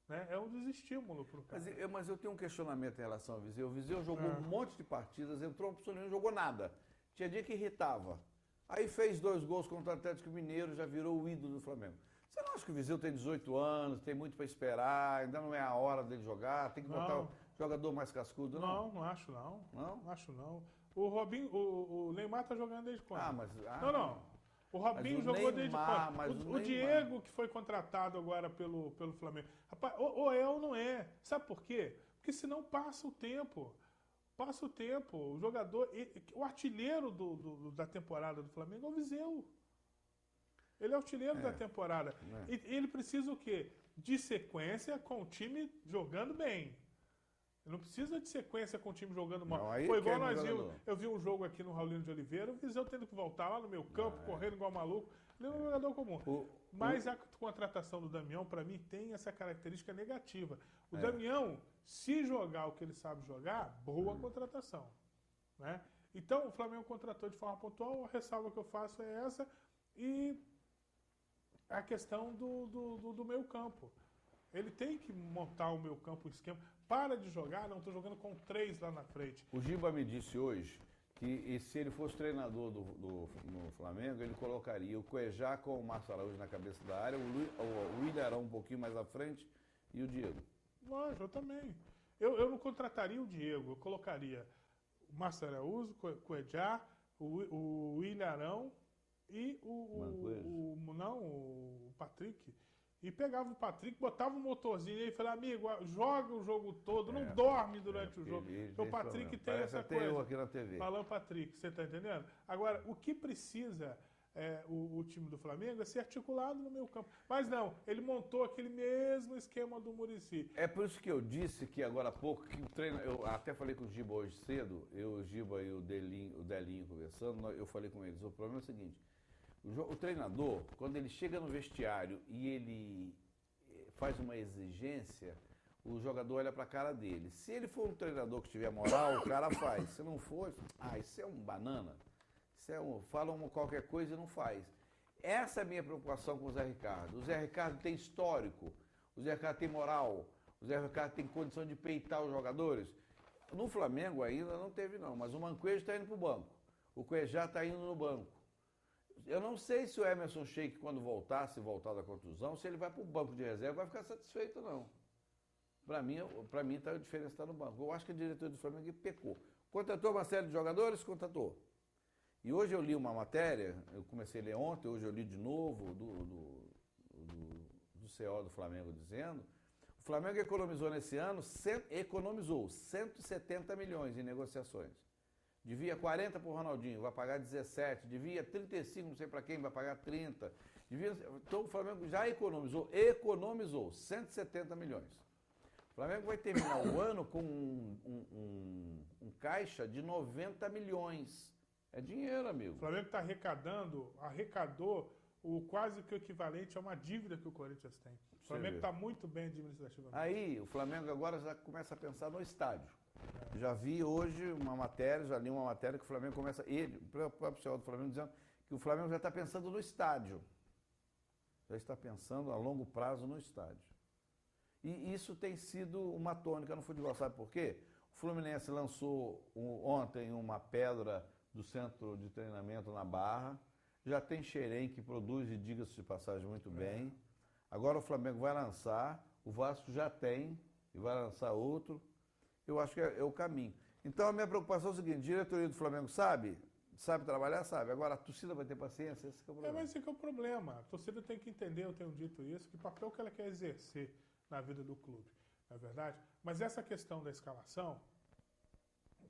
Né? É um desestímulo para o cara. Mas eu tenho um questionamento em relação ao Viseu. O Viseu jogou um monte de partidas, entrou opção nenhuma, não jogou nada. Tinha dia que irritava. Aí fez 2 gols contra o Atlético Mineiro, já virou o ídolo do Flamengo. Você não acha que o Viseu tem 18 anos, tem muito para esperar, ainda não é a hora dele jogar, tem que botar o jogador mais cascudo, não? Não acho não. Não? Acho não. O Neymar tá jogando desde quando? Não. O Robinho jogou desde quando? O Diego, que foi contratado agora pelo Flamengo. Rapaz, ou é ou não é. Sabe por quê? Porque senão passa o tempo. Passa o tempo. O jogador, o artilheiro da temporada do Flamengo é o Viseu. Ele é o artilheiro da temporada. E ele precisa o quê? De sequência com o time jogando bem. Não precisa de sequência com o time jogando mal. Foi igual nós vimos. Eu vi um jogo aqui no Raulino de Oliveira, o Viseu tendo que voltar lá no meu campo, correndo igual maluco. Ele é um jogador comum. Mas a contratação do Damião, para mim, tem essa característica negativa. O Damião, se jogar o que ele sabe jogar, boa contratação. Né? Então, o Flamengo contratou de forma pontual, a ressalva que eu faço é essa. E a questão do meio campo. Ele tem que montar o meio campo, o esquema. Para de jogar, não, estou jogando com 3 lá na frente. O Giba me disse hoje que se ele fosse treinador no Flamengo, ele colocaria o Cuejá com o Márcio Araújo na cabeça da área, o William Arão um pouquinho mais à frente e o Diego. Lógico, eu também. Eu não contrataria o Diego, eu colocaria o Márcio Araújo, o Cuejá, o William Arão e o Patrick. E pegava o Patrick, botava um motorzinho e falava, amigo, joga o jogo todo, não dorme durante o jogo. Porque o Patrick tem essa coisa. Eu aqui na TV. Falando Patrick, você está entendendo? Agora, o que precisa o time do Flamengo é ser articulado no meio campo. Mas não, ele montou aquele mesmo esquema do Muricy. É por isso que eu disse que agora há pouco, que o treino, eu até falei com o Giba hoje cedo, o Giba e o Delinho conversando, eu falei com eles, o problema é o seguinte, o treinador, quando ele chega no vestiário e ele faz uma exigência, o jogador olha para a cara dele. Se ele for um treinador que tiver moral, o cara faz. Se não for, isso é um banana. Fala qualquer coisa e não faz. Essa é a minha preocupação com o Zé Ricardo. O Zé Ricardo tem histórico, o Zé Ricardo tem moral, o Zé Ricardo tem condição de peitar os jogadores. No Flamengo ainda não teve não, mas o Manquejo está indo para o banco. O Cuejá está indo no banco. Eu não sei se o Emerson Sheik, quando voltar da contusão, se ele vai para o banco de reserva, vai ficar satisfeito, não. Para mim a diferença está no banco. Eu acho que a diretoria do Flamengo pecou. Contratou uma série de jogadores? Contratou. E hoje eu li uma matéria, eu comecei a ler ontem, hoje eu li de novo, do CEO do Flamengo dizendo, o Flamengo economizou nesse ano, economizou 170 milhões em negociações. Devia 40 para o Ronaldinho, vai pagar 17, devia 35, não sei para quem, vai pagar 30. Então o Flamengo já economizou 170 milhões. O Flamengo vai terminar o ano com um caixa de 90 milhões. É dinheiro, amigo. O Flamengo está arrecadou quase que o equivalente a uma dívida que o Corinthians tem. O Flamengo está muito bem administrativamente. Aí, o Flamengo agora já começa a pensar no estádio. Já vi hoje uma matéria, já li uma matéria que o Flamengo começa... o próprio CEO do Flamengo dizendo que o Flamengo já está pensando no estádio. Já está pensando a longo prazo no estádio. E isso tem sido uma tônica no futebol. Sabe por quê? O Fluminense lançou ontem uma pedra do centro de treinamento na Barra. Já tem Xerém, que produz, e diga-se de passagem, muito bem. Agora o Flamengo vai lançar, o Vasco já tem, e vai lançar outro. Eu acho que é o caminho. Então a minha preocupação é o seguinte, a diretoria do Flamengo sabe trabalhar, sabe. Agora a torcida vai ter paciência, esse que é o problema. Mas esse que é o problema. A torcida tem que entender, eu tenho dito isso, que papel que ela quer exercer na vida do clube, não é verdade? Mas essa questão da escalação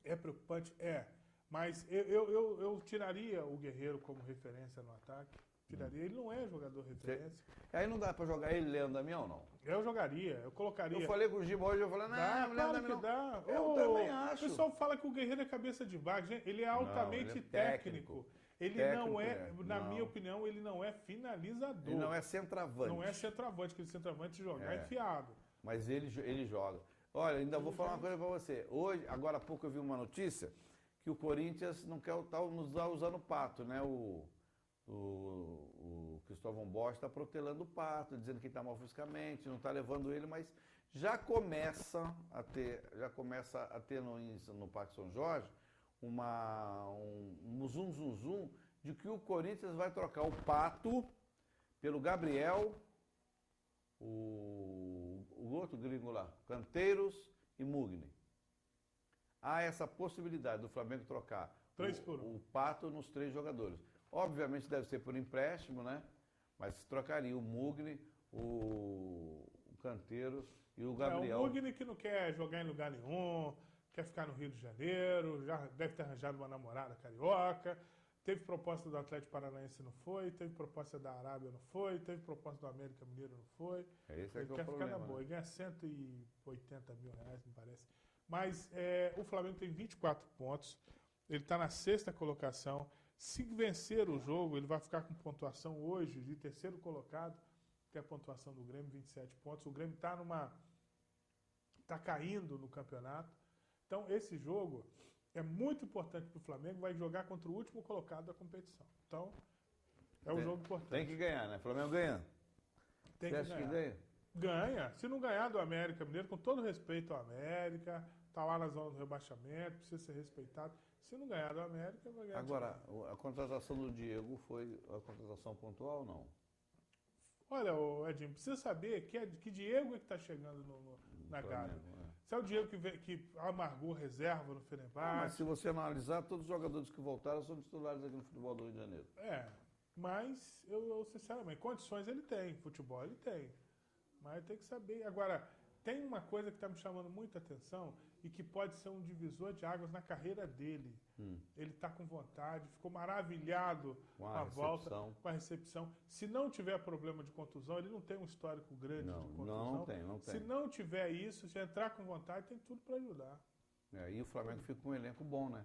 é preocupante? É. Mas eu tiraria o Guerreiro como referência no ataque. Tiraria. Ele não é jogador referência. Aí não dá pra jogar ele, Leandro Damião, não? Eu jogaria, eu colocaria. Eu falei com o Gimo hoje, eu falei, não, Leandro Damião. Dá. Eu também acho. O pessoal fala que o Guerreiro é cabeça de vaga. Gente, ele é altamente ele é técnico. Ele Técnico, não é, na minha opinião, ele não é finalizador. Ele não é centroavante. Não é centroavante, aquele centroavante jogar enfiado. Mas ele joga. Olha, ainda vou falar uma coisa pra você. Hoje, agora há pouco eu vi uma notícia que o Corinthians não quer estar usando o Pato, né? O Cristóvão Borges está protelando o Pato, dizendo que está mal fisicamente, não está levando ele, mas já começa a ter no Parque São Jorge um zum de que o Corinthians vai trocar o Pato pelo Gabriel, o outro gringo lá, Canteiros e Mugni. Há essa possibilidade do Flamengo trocar o Pato nos 3 jogadores. Obviamente deve ser por empréstimo, né? Mas trocaria o Mugni, o Canteiros e o Gabriel. O Mugni que não quer jogar em lugar nenhum, quer ficar no Rio de Janeiro, já deve ter arranjado uma namorada carioca, teve proposta do Atlético Paranaense, não foi, teve proposta da Arábia, não foi, teve proposta do América Mineiro, não foi. Esse ele quer ficar na boa, ele ganha 180 mil reais, me parece. Mas o Flamengo tem 24 pontos, ele está na 6ª colocação. Se vencer o jogo, ele vai ficar com pontuação hoje de 3º colocado, que é a pontuação do Grêmio, 27 pontos. O Grêmio está caindo no campeonato. Então, esse jogo é muito importante para o Flamengo, vai jogar contra o último colocado da competição. Então, é um jogo importante. Tem que ganhar, né? Flamengo ganha. Você acha que ganha? Ganha. Se não ganhar do América Mineiro, com todo respeito ao América, está lá na zona do rebaixamento, precisa ser respeitado. Se não ganhar do América, vai ganhar. Agora, a contratação do Diego foi a contratação pontual ou não? Olha, Edinho, precisa saber que Diego é que está chegando na Gávea. Se é o Diego que amargou reserva no Fenerbahçe. Mas se você analisar, todos os jogadores que voltaram são titulares aqui no futebol do Rio de Janeiro. Mas eu sinceramente, condições ele tem, futebol ele tem. Mas tem que saber. Agora, tem uma coisa que está me chamando muita atenção e que pode ser um divisor de águas na carreira dele. Ele está com vontade, ficou maravilhado com a volta, com a recepção. Se não tiver problema de contusão, ele não tem um histórico grande de contusão. Não tem. Se não tiver isso, se entrar com vontade, tem tudo para ajudar. E o Flamengo fica com um elenco bom, né?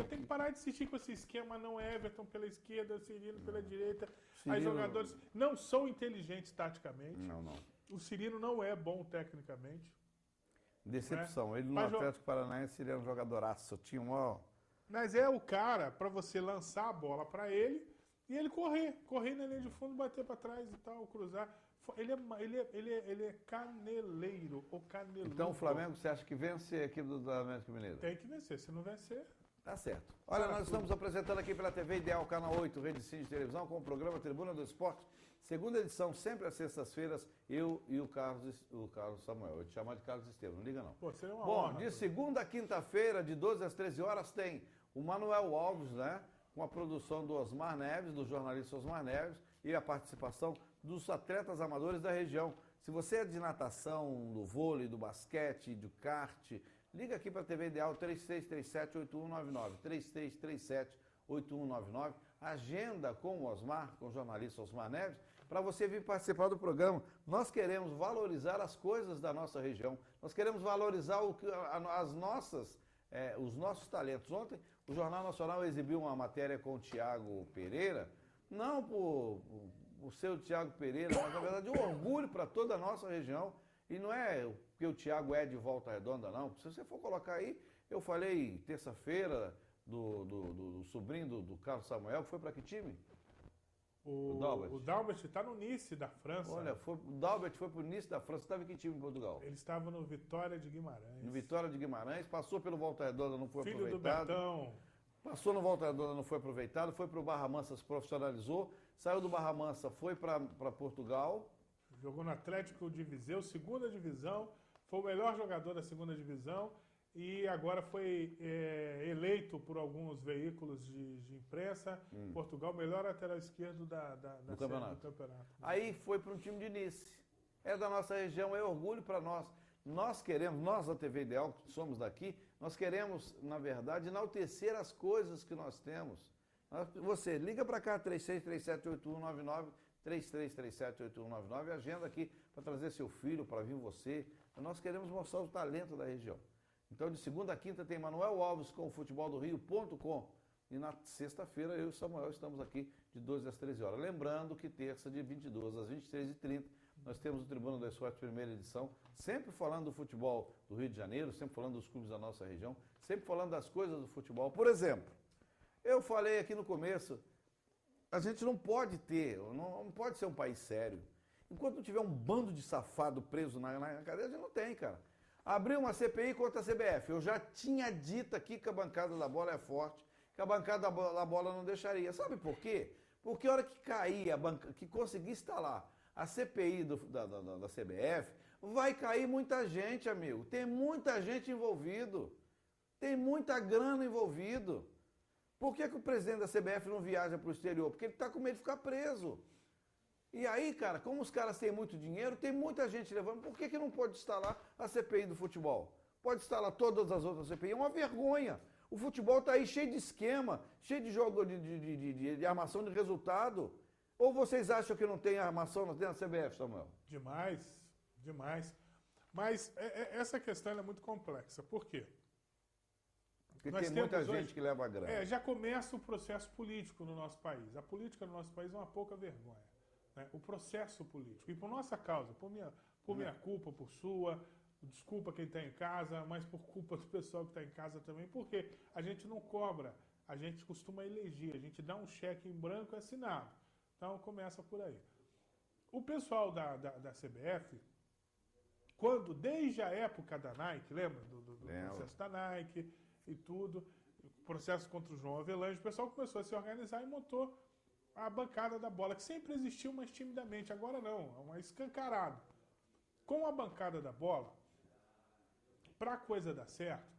Tem que parar de insistir com esse esquema, não é Everton pela esquerda, Cirino pela direita. Aí jogadores não são inteligentes taticamente. Não. O Cirino não é bom tecnicamente. Decepção. Ele no Atlético Paranaense ele era um jogadoraço. Tinha Mas é o cara para você lançar a bola para ele e ele correr na linha de fundo, bater para trás e tal, cruzar. Ele é caneleiro ou caneludo. Então o Flamengo, você acha que vence a equipe do América Mineiro? Tem que vencer. Se não vencer, Tá certo. Olha, nós estamos apresentando aqui pela TV Ideal, Canal 8, Rede Cine de Televisão, com o programa Tribuna do Esporte. Segunda edição, sempre às sextas-feiras, eu e o Carlos Samuel. Eu te chamo de Carlos Estevam, não liga não. Pô, seria uma Bom, honra, de pô. segunda a quinta-feira, de 12 às 13 horas, tem o Manuel Alves, né? Com a produção do Osmar Neves, do jornalista Osmar Neves, e a participação dos atletas amadores da região. Se você é de natação, do vôlei, do basquete, do kart, liga aqui para a TV Ideal 3337-8199, 3337-8199, agenda com o Osmar, com o jornalista Osmar Neves, para você vir participar do programa. Nós queremos valorizar as coisas da nossa região, nós queremos valorizar os nossos talentos. Ontem o Jornal Nacional exibiu uma matéria com o Tiago Pereira, não por o seu Tiago Pereira, mas na verdade um orgulho para toda a nossa região. E não é porque o Tiago é de Volta Redonda, não. Se você for colocar aí, eu falei terça-feira do sobrinho do Carlos Samuel, que foi para que time? O Dalbert está no Nice da França. Olha, o Dalbert foi para o Nice da França. Estava em que time em Portugal? Ele estava no Vitória de Guimarães. No Vitória de Guimarães, passou pelo Volta Redonda, não foi Filho aproveitado. do Betão. Passou no Volta Redonda, não foi aproveitado. Foi para o Barra Mansa, se profissionalizou. Saiu do Barra Mansa, foi para Portugal. Jogou no Atlético de Viseu, segunda divisão. Foi o melhor jogador da segunda divisão. E agora foi eleito por alguns veículos de imprensa. Portugal, melhor lateral esquerdo do campeonato. Aí foi para um time de Nice. É da nossa região, é orgulho para nós. Nós queremos, nós da TV Ideal, que somos daqui, nós queremos, na verdade, enaltecer as coisas que nós temos. Você liga para cá, 3337-8199, 3337-8199, agenda aqui para trazer seu filho, para vir você. Nós queremos mostrar o talento da região. Então, de segunda a quinta tem Manuel Alves com o futeboldorio.com. E na sexta-feira eu e o Samuel estamos aqui de 12 às 13 horas. Lembrando que terça, de 22 às 23h30, nós temos o Tribuna do Esporte, primeira edição, sempre falando do futebol do Rio de Janeiro, sempre falando dos clubes da nossa região, sempre falando das coisas do futebol. Por exemplo, eu falei aqui no começo, a gente não pode não pode ser um país sério. Enquanto não tiver um bando de safado preso na cadeia, a gente não tem, cara. Abriu uma CPI contra a CBF. Eu já tinha dito aqui que a bancada da bola é forte, que a bancada da bola não deixaria. Sabe por quê? Porque a hora que cair, que conseguir instalar a CPI da CBF, vai cair muita gente, amigo. Tem muita gente envolvido. Tem muita grana envolvido. Por que o presidente da CBF não viaja para o exterior? Porque ele está com medo de ficar preso. E aí, cara, como os caras têm muito dinheiro, tem muita gente levando, por que não pode instalar a CPI do futebol? Pode instalar todas as outras CPI, é uma vergonha. O futebol está aí cheio de esquema, cheio de jogo de armação de resultado. Ou vocês acham que não tem armação, não tem na CBF, Samuel? Demais, demais. Mas essa questão é muito complexa. Por quê? Porque tem muita gente hoje, que leva a grana. Já começa o processo político no nosso país. A política no nosso país é uma pouca vergonha. Né? O processo político. E por nossa causa, por minha culpa, por sua, desculpa quem está em casa, mas por culpa do pessoal que está em casa também, porque a gente não cobra, a gente costuma elegir, a gente dá um cheque em branco e assinado. Então começa por aí. O pessoal da CBF, desde a época da Nike, lembra do processo da Nike e tudo, processo contra o João Avelange, o pessoal começou a se organizar e montou a bancada da bola, que sempre existiu, mas timidamente. Agora não, é uma escancarada. Com a bancada da bola, para a coisa dar certo,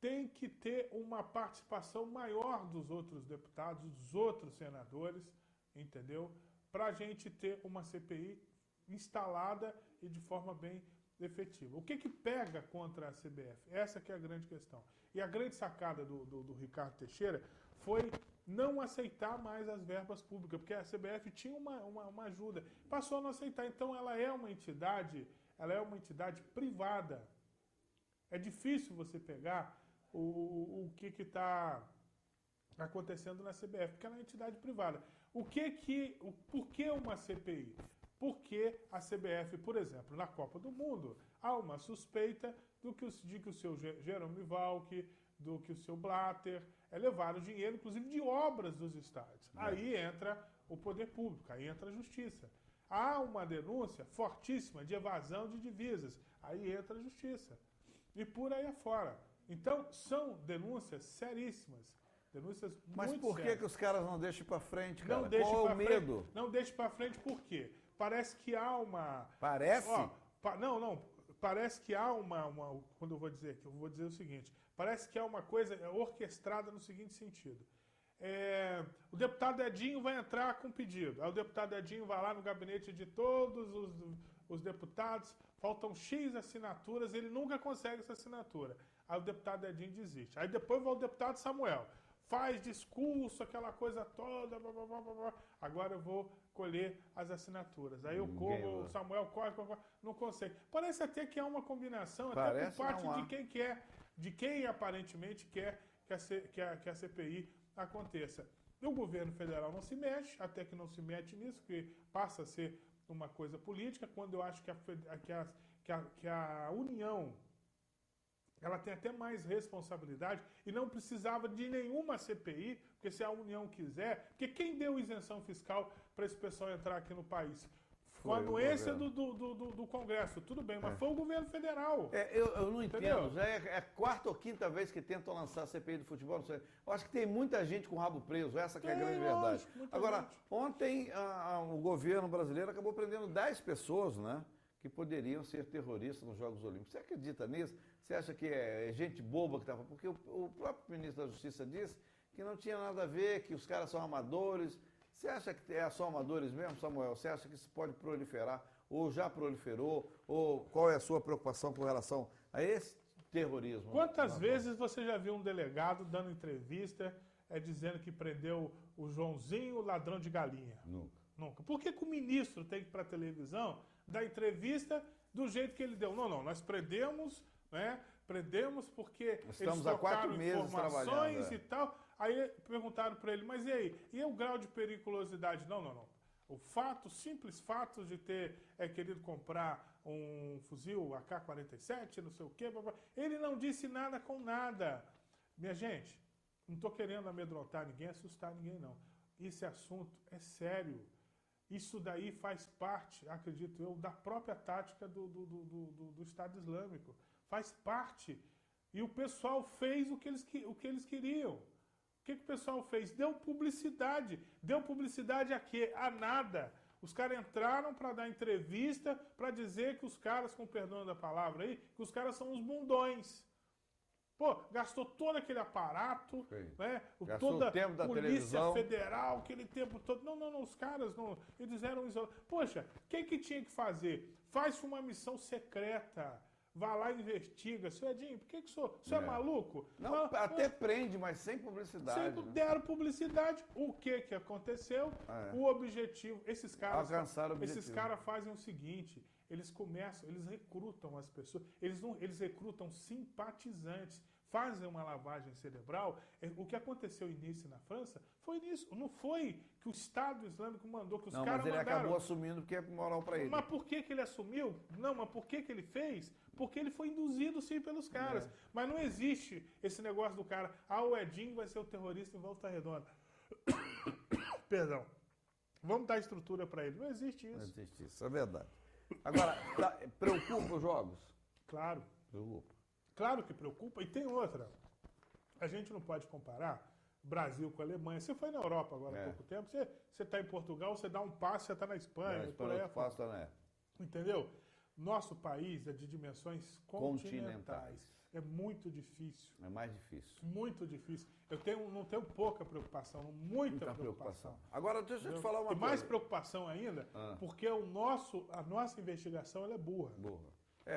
tem que ter uma participação maior dos outros deputados, dos outros senadores, entendeu? Para a gente ter uma CPI instalada e de forma bem efetiva. O que pega contra a CBF? Essa que é a grande questão. E a grande sacada do Ricardo Teixeira foi não aceitar mais as verbas públicas, porque a CBF tinha uma ajuda. Passou a não aceitar. Então ela é uma entidade privada. É difícil você pegar o que está acontecendo na CBF, porque ela é uma entidade privada. Por que uma CPI? Porque a CBF, por exemplo, na Copa do Mundo, há uma suspeita de que o seu Jerome Valk, do que o seu Blatter levaram dinheiro, inclusive, de obras dos estádios. Aí entra o poder público, aí entra a justiça. Há uma denúncia fortíssima de evasão de divisas, aí entra a justiça. E por aí afora. Então, são denúncias seríssimas. Denúncias Mas muito por que sérias. que os caras não deixam ir pra frente, cara? Não deixe Qual é pra o frente. medo? Não deixe para frente por quê? Parece que há uma... Parece? Ó, não. Parece que há uma... Quando eu vou dizer aqui, eu vou dizer o seguinte. Parece que há uma coisa orquestrada no seguinte sentido. O deputado Edinho vai entrar com pedido. Aí o deputado Edinho vai lá no gabinete de todos os deputados, faltam X assinaturas, ele nunca consegue essa assinatura. Aí o deputado Edinho desiste. Aí depois vai o deputado Samuel, faz discurso, aquela coisa toda, blá, blá, blá, blá, blá. Agora eu vou colher as assinaturas. Aí o Samuel corre, não consegue. Parece até que há uma combinação, até por parte de quem quer, de quem aparentemente quer que a CPI aconteça. O governo federal não se mexe, até que não se mete nisso, que passa a ser uma coisa política, quando eu acho que a União ela tem até mais responsabilidade e não precisava de nenhuma CPI, porque se a União quiser, porque quem deu isenção fiscal para esse pessoal entrar aqui no país? Com a anuência do Congresso, tudo bem, mas foi o governo federal. Eu não entendo, Entendeu? já é a quarta ou quinta vez que tentam lançar a CPI do futebol, não sei. Eu acho que tem muita gente com o rabo preso, essa que é a grande verdade. Lógico, muita Agora, gente. ontem o governo brasileiro acabou prendendo 10 pessoas, né, que poderiam ser terroristas nos Jogos Olímpicos. Você acredita nisso? Você acha que é gente boba que estava... Porque o próprio ministro da Justiça disse que não tinha nada a ver, que os caras são amadores. Você acha que é só amadores mesmo, Samuel? Você acha que isso pode proliferar, ou já proliferou, ou qual é a sua preocupação com relação a esse terrorismo? Quantas vezes você já viu um delegado dando entrevista dizendo que prendeu o Joãozinho, ladrão de galinha? Nunca. Por que o ministro tem que ir para a televisão dar entrevista do jeito que ele deu? Não, nós prendemos, né? Prendemos porque Estamos eles há 4 trocaram meses informações trabalhando, e tal. Aí perguntaram para ele, mas e aí? E o grau de periculosidade? Não. O simples fato de ter querido comprar um fuzil AK-47, não sei o quê, blá, blá. Ele não disse nada com nada. Minha gente, não estou querendo amedrontar ninguém, assustar ninguém, não. Esse assunto é sério. Isso daí faz parte, acredito eu, da própria tática do Estado Islâmico. Faz parte. E o pessoal fez o que eles queriam. O que o pessoal fez? Deu publicidade. Deu publicidade a quê? A nada. Os caras entraram para dar entrevista para dizer que os caras, com perdão da palavra aí, que os caras são uns bundões. Pô, gastou todo aquele aparato, né? Toda o tempo da Polícia televisão. Federal, aquele tempo todo. Não, os caras não. Eles eram isolados. Poxa, o que tinha que fazer? Faz uma missão secreta. Vá lá e investiga. Seu Edinho, por que o senhor é maluco? Não, até prende, mas sem publicidade. Sempre né? deram publicidade. O que aconteceu? O objetivo. Esses caras. Alcançaram o objetivo. Esses caras fazem o seguinte: eles recrutam as pessoas, eles recrutam simpatizantes, fazem uma lavagem cerebral. O que aconteceu início na França foi nisso. Não foi que o Estado Islâmico mandou, que os caras mandaram. Mas ele acabou assumindo porque é moral para ele. Mas por que ele assumiu? Não, mas por que ele fez? Porque ele foi induzido, sim, pelos caras. Mas não existe esse negócio do cara, o Edinho vai ser o terrorista em Volta Redonda. Perdão. Vamos dar estrutura para ele. Não existe isso. Não existe isso, é verdade. Agora, preocupa os jogos? Claro. Preocupa. Claro que preocupa. E tem outra. A gente não pode comparar Brasil com a Alemanha. Você foi na Europa agora há pouco tempo. Você está em Portugal, você dá um passo, você está na Espanha. Entendeu? Nosso país é de dimensões continentais. É muito difícil. É mais difícil. Muito difícil. Não tenho pouca preocupação, muita preocupação. Agora, deixa eu te falar uma coisa. E mais preocupação ainda, porque a nossa investigação ela é burra.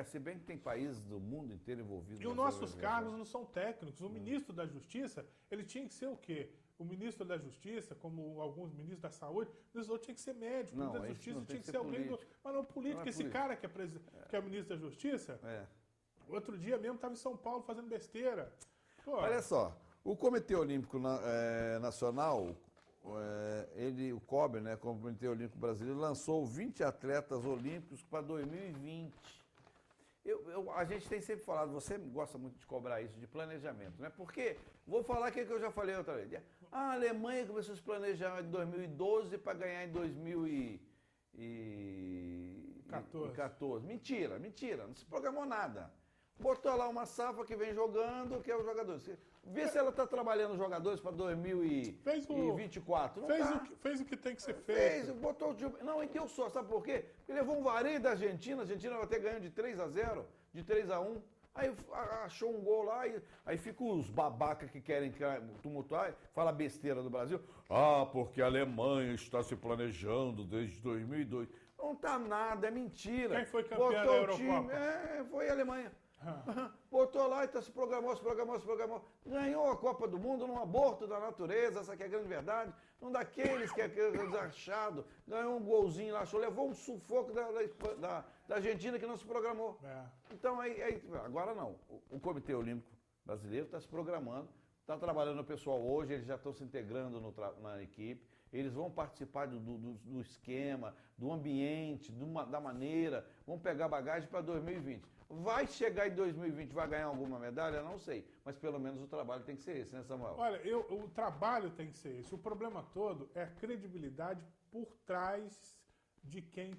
Se bem que tem países do mundo inteiro envolvidos. E os nossos cargos não são técnicos. O ministro da Justiça, ele tinha que ser o quê? O ministro da Justiça, como alguns ministros da Saúde, eles tinha que ser médico. O ministro da Justiça tinha que ser alguém mas não político. Esse cara que é ministro da Justiça, outro dia mesmo estava em São Paulo fazendo besteira. Pô. Olha só, o Comitê Olímpico Nacional, o COB, né, Comitê Olímpico Brasileiro, lançou 20 atletas olímpicos para 2020. A gente tem sempre falado, você gosta muito de cobrar isso, de planejamento, né? Porque, vou falar aquilo que eu já falei outra vez. A Alemanha começou a se planejar em 2012 para ganhar em 2014. Mentira, não se programou nada. Botou lá uma safra que vem jogando, que é os jogadores. Vê se ela está trabalhando os jogadores para 2024. Não tá. Fez o que tem que ser feito. Botou o time. Não, e deu só, sabe por quê? Porque levou um vareio da Argentina, a Argentina vai ter ganho de 3-0, de 3-1. Aí achou um gol lá, aí ficam os babacas que querem tumultuar, fala besteira do Brasil. Ah, porque a Alemanha está se planejando desde 2002. Não tá nada, é mentira. Quem foi campeão da Eurocopa? Foi a Alemanha. Botou lá e se programou. Ganhou a Copa do Mundo num aborto da natureza, essa que é a grande verdade. Um daqueles que é desachado. Ganhou um golzinho lá, levou um sufoco da Argentina que não se programou. Então, agora não. O Comitê Olímpico Brasileiro está se programando, está trabalhando o pessoal hoje, eles já estão se integrando na equipe. Eles vão participar do esquema, do ambiente, da maneira, vão pegar bagagem para 2020. Vai chegar em 2020, vai ganhar alguma medalha? Não sei, mas pelo menos o trabalho tem que ser esse, né, Samuel? Olha, o trabalho tem que ser esse. O problema todo é a credibilidade por trás de quem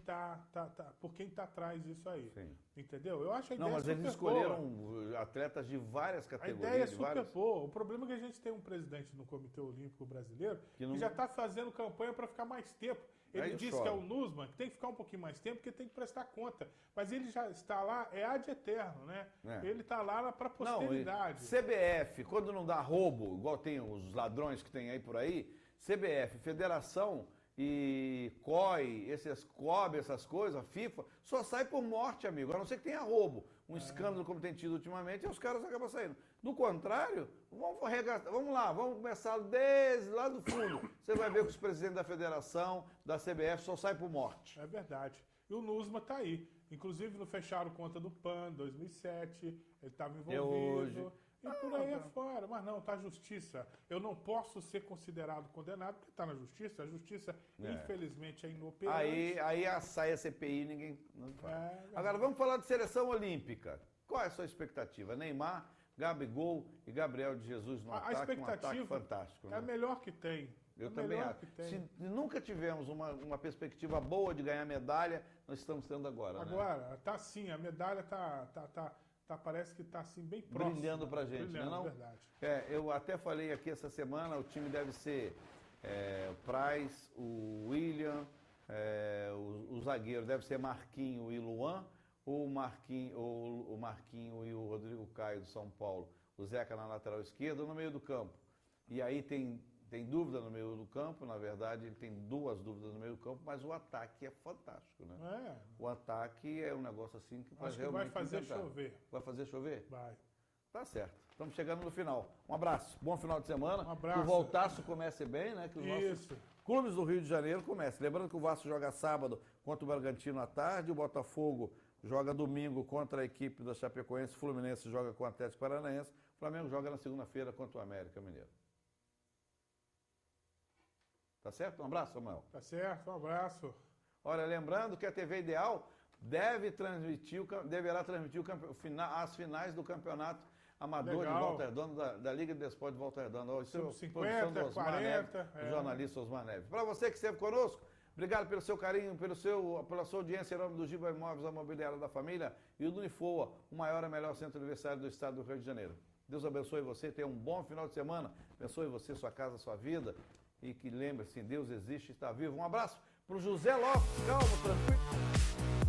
por quem está atrás disso aí. Sim. Entendeu? Eu acho a ideia Não, mas super eles escolheram boa. atletas de várias A categorias. ideia é super boa. O problema é que a gente tem um presidente no Comitê Olímpico Brasileiro que já está fazendo campanha para ficar mais tempo. Ele disse que é o Nussmann, que tem que ficar um pouquinho mais tempo, porque tem que prestar conta. Mas ele já está lá, é ad eterno, né? Ele está lá para a posteridade. Não, CBF, quando não dá roubo, igual tem os ladrões que tem aí por aí, CBF, Federação e COI, COB, essas coisas, FIFA, só sai por morte, amigo. A não ser que tenha roubo. Um escândalo como tem tido ultimamente, e os caras acabam saindo. Do contrário, vamos lá, vamos começar desde lá do fundo. Você vai ver que os presidentes da federação, da CBF, só saem por morte. É verdade. E o Nussmann está aí. Inclusive, não fecharam conta do PAN em 2007, ele estava envolvido. E por aí afora. Mas não, está a justiça. Eu não posso ser considerado condenado porque está na justiça. A justiça, infelizmente, é inoperante. Aí sai a CPI e ninguém não fala. Agora, vamos falar de seleção olímpica. Qual é a sua expectativa? Neymar, Gabigol e Gabriel de Jesus no ataque, expectativa um ataque fantástico. É a melhor que tem. Eu também acho. Se nunca tivemos uma perspectiva boa de ganhar medalha, nós estamos tendo agora. Agora, tá sim, a medalha parece que está assim bem próximo. Brilhando pra gente, não é? Verdade. Eu até falei aqui essa semana, o time deve ser o Praz, o William, o zagueiro deve ser Marquinho e Luan, ou o Marquinho e o Rodrigo Caio do São Paulo, o Zeca na lateral esquerda ou no meio do campo. E aí tem dúvida no meio do campo, na verdade ele tem duas dúvidas no meio do campo, mas o ataque é fantástico, né? O ataque é um negócio assim que acho que vai fazer chover. Vai fazer chover? Vai. Tá certo. Estamos chegando no final. Um abraço, bom final de semana. Um abraço. Que o Voltaço comece bem, né? Que os nossos clubes do Rio de Janeiro comecem. Lembrando que o Vasco joga sábado contra o Bragantino à tarde, o Botafogo joga domingo contra a equipe da Chapecoense, o Fluminense joga com o Atlético Paranaense, o Flamengo joga na segunda-feira contra o América Mineiro. Tá certo? Um abraço, Samuel. Tá certo, um abraço. Olha, lembrando que a TV Ideal deverá transmitir as finais do campeonato amador de Volta Redonda, da Liga de Desporto de Volta Redonda. Sub 50, 40. O jornalista Osmar Neves. Para você que esteve conosco, obrigado pelo seu carinho, pela sua audiência em nome do Giba Imóveis, a mobiliária da família, e o do Unifoa, o maior e melhor centro universitário do estado do Rio de Janeiro. Deus abençoe você, tenha um bom final de semana, abençoe você, sua casa, sua vida, e que lembre-se, Deus existe e está vivo. Um abraço para o José Lopes, calmo, tranquilo.